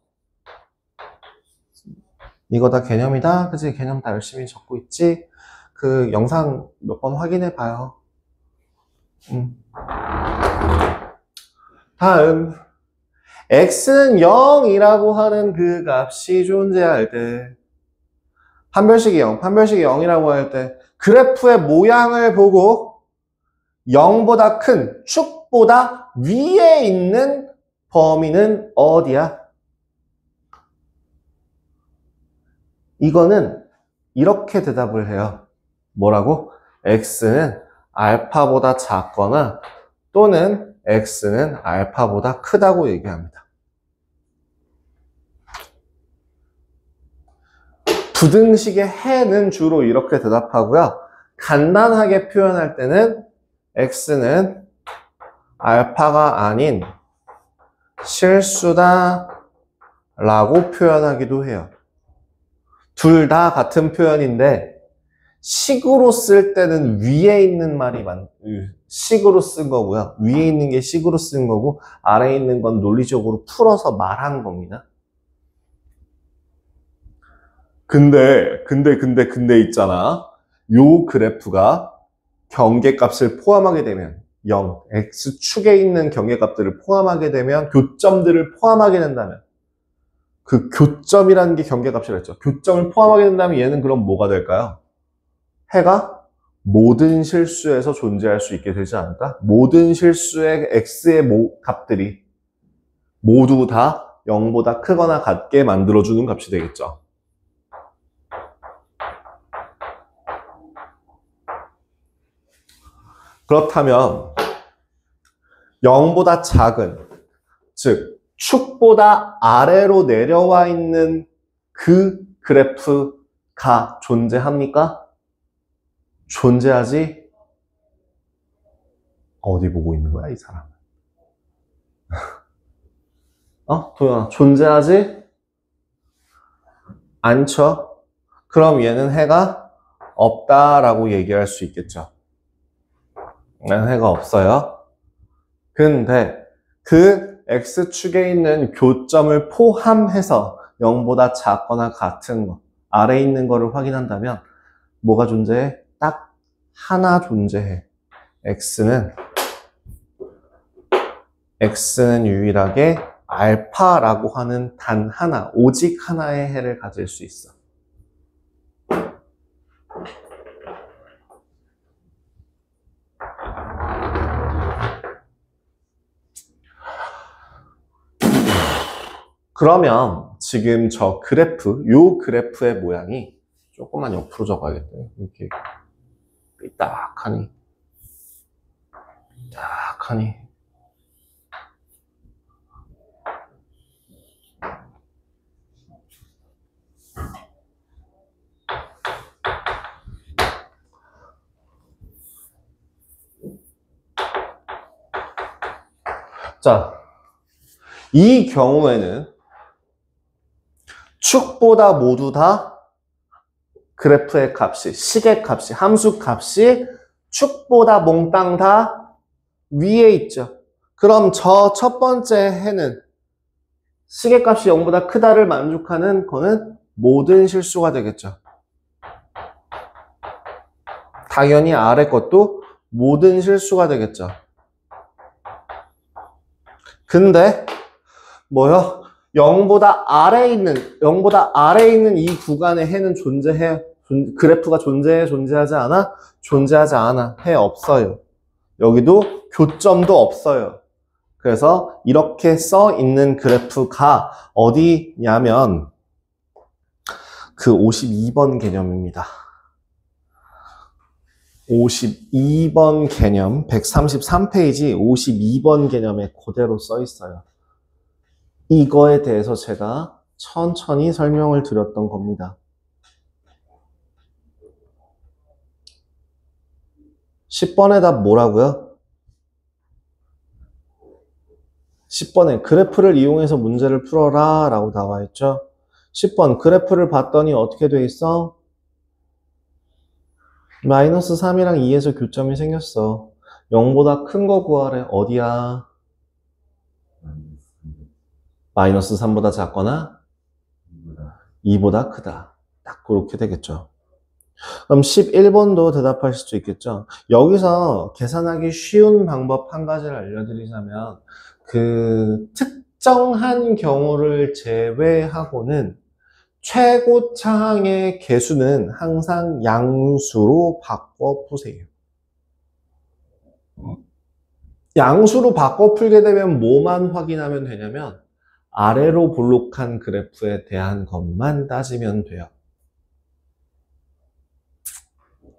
이거 다 개념이다? 그치? 개념 다 열심히 적고 있지? 그 영상 몇 번 확인해 봐요. 다음 x는 0이라고 하는 그 값이 존재할 때 판별식이 0, 판별식이 0이라고 할 때 그래프의 모양을 보고 0보다 큰 축보다 위에 있는 범위는 어디야? 이거는 이렇게 대답을 해요. 뭐라고? x는 알파보다 작거나 또는 x는 알파보다 크다고 얘기합니다. 부등식의 해는 주로 이렇게 대답하고요. 간단하게 표현할 때는 x는 알파가 아닌 실수다 라고 표현하기도 해요. 둘 다 같은 표현인데 식으로 쓸 때는 위에 있는 말이 식으로 쓴 거고요. 위에 있는 게 식으로 쓴 거고 아래에 있는 건 논리적으로 풀어서 말한 겁니다. 근데 있잖아. 요 그래프가 경계값을 포함하게 되면 0, x축에 있는 경계값들을 포함하게 되면 교점들을 포함하게 된다면 그 교점이라는 게 경계값이라 했죠. 교점을 포함하게 된다면 얘는 그럼 뭐가 될까요? 해가 모든 실수에서 존재할 수 있게 되지 않을까? 모든 실수의 x의 값들이 모두 다 0보다 크거나 같게 만들어주는 값이 되겠죠. 그렇다면 0보다 작은, 즉 축보다 아래로 내려와 있는 그 그래프가 존재합니까? 존재하지? 어디 보고 있는 거야, 이 사람? 도연아, 존재하지? 않죠? 그럼 얘는 해가 없다라고 얘기할 수 있겠죠. 얘는 해가 없어요. 근데 그 X축에 있는 교점을 포함해서 0보다 작거나 같은 거, 아래에 있는 거를 확인한다면 뭐가 존재해? 딱 하나 존재해. X는 유일하게 알파라고 하는 단 하나, 오직 하나의 해를 가질 수 있어. 그러면 지금 저 그래프, 요 그래프의 모양이 조금만 옆으로 적어야겠다. 이렇게 삐딱하니. 자, 이 경우에는 축보다 모두 다 그래프의 값이, 식의 값이, 함수 값이 축보다 몽땅 다 위에 있죠. 그럼 저 첫 번째 해는 식의 값이 0보다 크다를 만족하는 거는 모든 실수가 되겠죠. 당연히 아래 것도 모든 실수가 되겠죠. 근데 뭐요? 0보다 아래에 있는 이 구간의 해는 존재해. 그래프가 존재해? 존재하지 않아? 존재하지 않아. 해 없어요. 여기도 교점도 없어요. 그래서 이렇게 써 있는 그래프가 어디냐면 그 52번 개념입니다. 52번 개념, 133페이지 52번 개념에 그대로 써 있어요. 이거에 대해서 제가 천천히 설명을 드렸던 겁니다. 10번의 답 뭐라고요? 10번에 그래프를 이용해서 문제를 풀어라 라고 나와 있죠. 10번 그래프를 봤더니 어떻게 돼 있어? 마이너스 3이랑 2에서 교점이 생겼어. 0보다 큰 거 구하래. 어디야? 마이너스 3보다 작거나 2보다 크다. 딱 그렇게 되겠죠. 그럼 11번도 대답하실 수 있겠죠. 여기서 계산하기 쉬운 방법 한 가지를 알려드리자면 그 특정한 경우를 제외하고는 최고차항의 개수는 항상 양수로 바꿔 푸세요. 양수로 바꿔 풀게 되면 뭐만 확인하면 되냐면 아래로 볼록한 그래프에 대한 것만 따지면 돼요.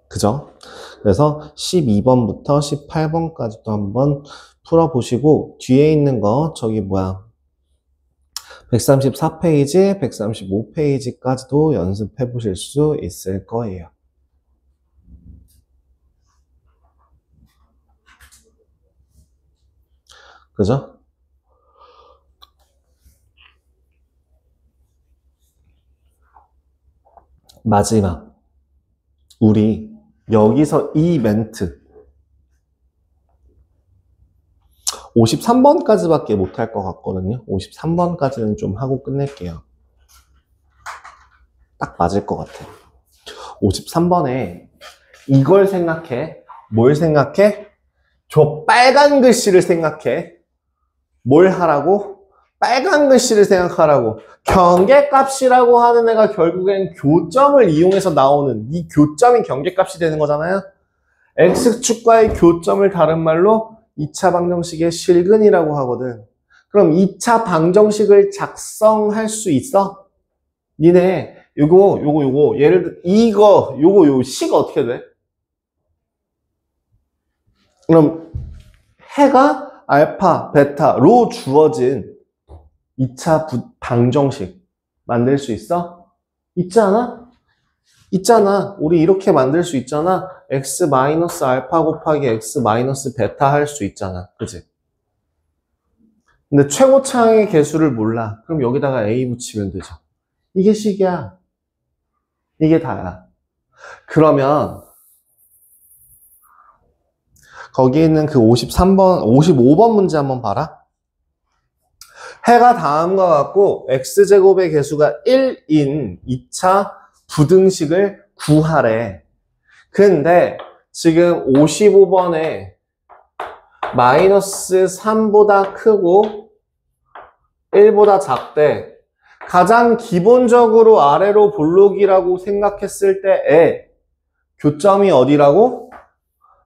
그죠? 그래서 12번부터 18번까지도 한번 풀어보시고 뒤에 있는 거 저기 뭐야 134페이지, 135페이지까지도 연습해 보실 수 있을 거예요. 그죠? 마지막 우리 여기서 이 멘트 53번까지밖에 못할 것 같거든요. 53번까지는 좀 하고 끝낼게요. 딱 맞을 것 같아요. 53번에 이걸 생각해. 뭘 생각해? 저 빨간 글씨를 생각해. 뭘 하라고? 빨간 글씨를 생각하라고. 경계값이라고 하는 애가 결국엔 교점을 이용해서 나오는 이 교점이 경계값이 되는 거잖아요. X축과의 교점을 다른 말로 2차 방정식의 실근이라고 하거든. 그럼 2차 방정식을 작성할 수 있어? 니네 요거 예를 들어 이거 요거 C가 어떻게 돼? 그럼 해가 알파, 베타로 주어진 2차 방정식 만들 수 있어? 있지 않아? 있잖아. 우리 이렇게 만들 수 있잖아. x 마이너스 알파 곱하기 x 마이너스 베타 할 수 있잖아. 그치? 근데 최고차항의 개수를 몰라. 그럼 여기다가 a 붙이면 되죠. 이게 식이야. 이게 다야. 그러면 거기 있는 그 53번, 55번 문제 한번 봐라. 해가 다음과 같고 x제곱의 개수가 1인 2차 부등식을 구하래. 근데 지금 55번에 마이너스 3보다 크고 1보다 작대. 가장 기본적으로 아래로 볼록이라고 생각했을 때에 교점이 어디라고?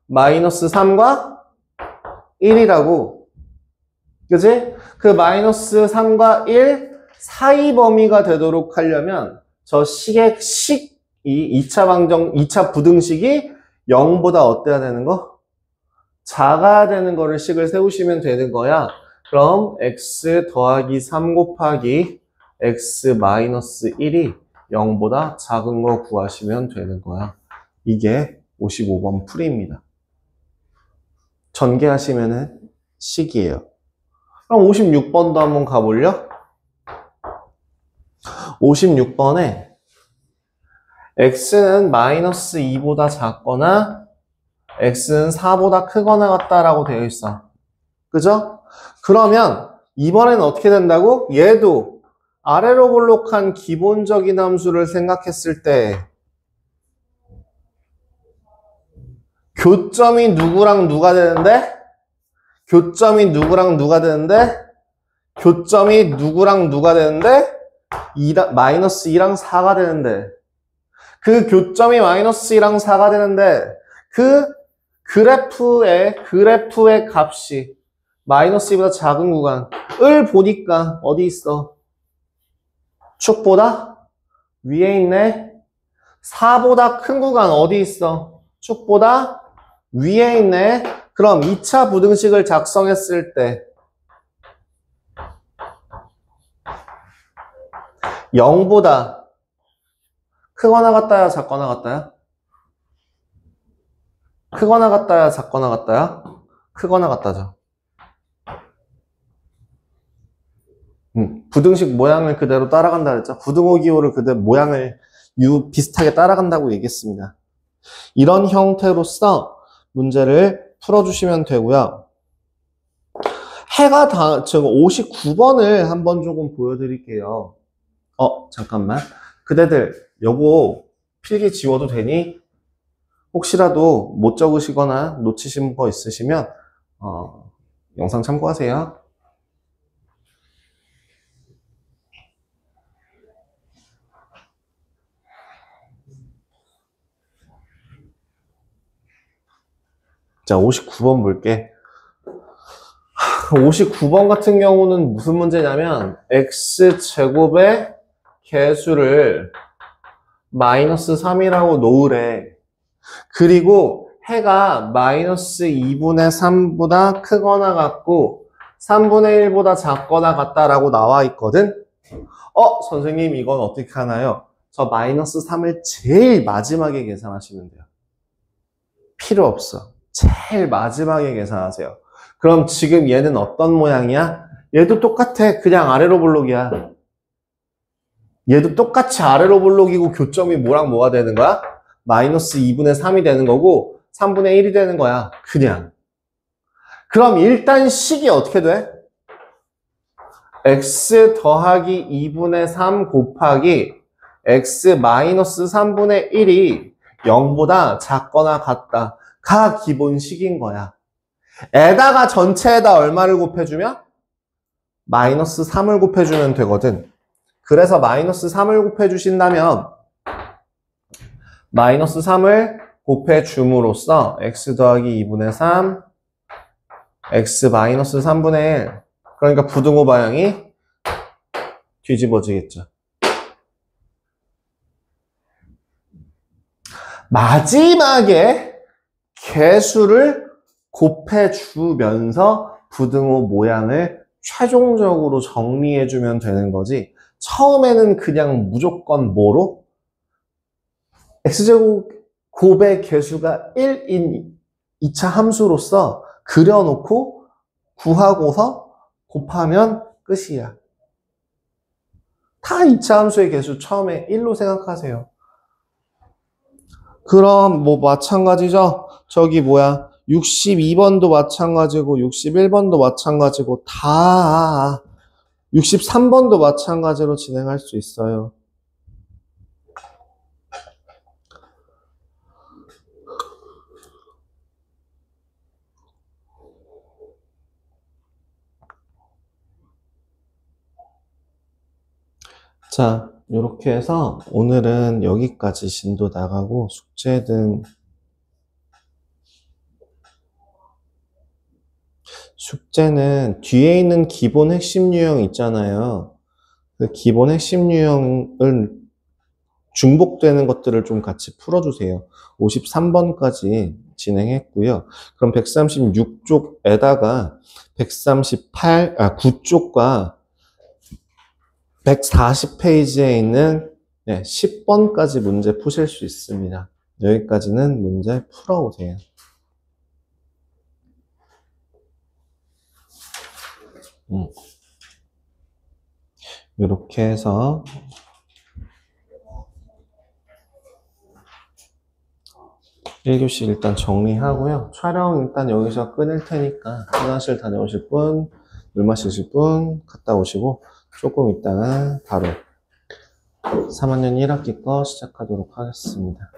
마이너스 3과 1이라고. 그지? 그 마이너스 3과 1 사이 범위가 되도록 하려면 저 식의 이 2차 부등식이 0보다 어때야 되는 거? 작아야 되는 거를 식을 세우시면 되는 거야. 그럼 x 더하기 3 곱하기 x 마이너스 1이 0보다 작은 거 구하시면 되는 거야. 이게 55번 풀이입니다. 전개하시면은 식이에요. 그럼 56번도 한번 가볼려? 56번에 x는 마이너스 2보다 작거나 x는 4보다 크거나 같다라고 되어 있어. 그죠? 그러면 이번에는 어떻게 된다고? 얘도 아래로 볼록한 기본적인 함수를 생각했을 때 교점이 누구랑 누가 되는데? 교점이 누구랑 누가 되는데? 교점이 누구랑 누가 되는데? 마이너스 2랑 4가 되는데 그 교점이 마이너스 2랑 4가 되는데 그 그래프의 값이 마이너스 2보다 작은 구간을 보니까 어디 있어? 축보다 위에 있네. 4보다 큰 구간 어디 있어? 축보다 위에 있네. 그럼 2차 부등식을 작성했을 때 0보다 크거나 같다야 작거나 같다야? 크거나 같다야 작거나 같다야? 크거나 같다죠. 부등식 모양을 그대로 따라간다 그랬죠. 부등호 기호를 그대로 모양을 비슷하게 따라간다고 얘기했습니다. 이런 형태로서 문제를 풀어주시면 되고요. 해가 지금 59번을 한번 조금 보여드릴게요. 잠깐만. 그대들 요거 필기 지워도 되니? 혹시라도 못 적으시거나 놓치신 거 있으시면 영상 참고하세요. 자, 59번 볼게. 59번 같은 경우는 무슨 문제냐면 x제곱의 개수를 마이너스 3이라고 놓으래. 그리고 해가 마이너스 2분의 3보다 크거나 같고 3분의 1보다 작거나 같다라고 나와 있거든. 선생님 이건 어떻게 하나요? 저 마이너스 3을 제일 마지막에 계산하시면 돼요. 필요 없어. 제일 마지막에 계산하세요. 그럼 지금 얘는 어떤 모양이야? 얘도 똑같아. 그냥 아래로 볼록이야. 얘도 똑같이 아래로 볼록이고 교점이 뭐랑 뭐가 되는 거야? 마이너스 2분의 3이 되는 거고 3분의 1이 되는 거야. 그냥. 그럼 일단 식이 어떻게 돼? x 더하기 2분의 3 곱하기 x 마이너스 3분의 1이 0보다 작거나 같다가 기본식인 거야. 에다가 전체에다 얼마를 곱해주면? 마이너스 3을 곱해주면 되거든. 그래서 마이너스 3을 곱해주신다면 마이너스 3을 곱해줌으로써 x 더하기 2분의 3 x 마이너스 3분의 1 그러니까 부등호 방향이 뒤집어지겠죠. 마지막에 개수를 곱해주면서 부등호 모양을 최종적으로 정리해주면 되는 거지. 처음에는 그냥 무조건 뭐로? x제곱의 개수가 1인 2차 함수로서 그려놓고 구하고서 곱하면 끝이야. 다 2차 함수의 개수 처음에 1로 생각하세요. 그럼 뭐 마찬가지죠? 저기 뭐야 62번도 마찬가지고 61번도 마찬가지고 다 63번도 마찬가지로 진행할 수 있어요. 자, 이렇게 해서 오늘은 여기까지 진도 나가고 숙제는 뒤에 있는 기본 핵심 유형 있잖아요. 그 기본 핵심 유형을 중복되는 것들을 좀 같이 풀어주세요. 53번까지 진행했고요. 그럼 136쪽에다가 9쪽과 140페이지에 있는 10번까지 문제 푸실 수 있습니다. 여기까지는 문제 풀어오세요. 이렇게 해서 1교시 일단 정리하고요. 촬영 일단 여기서 끊을 테니까 화장실 다녀오실 분, 물 마시실 분 갔다 오시고 조금 있다가 바로 3학년 1학기 거 시작하도록 하겠습니다.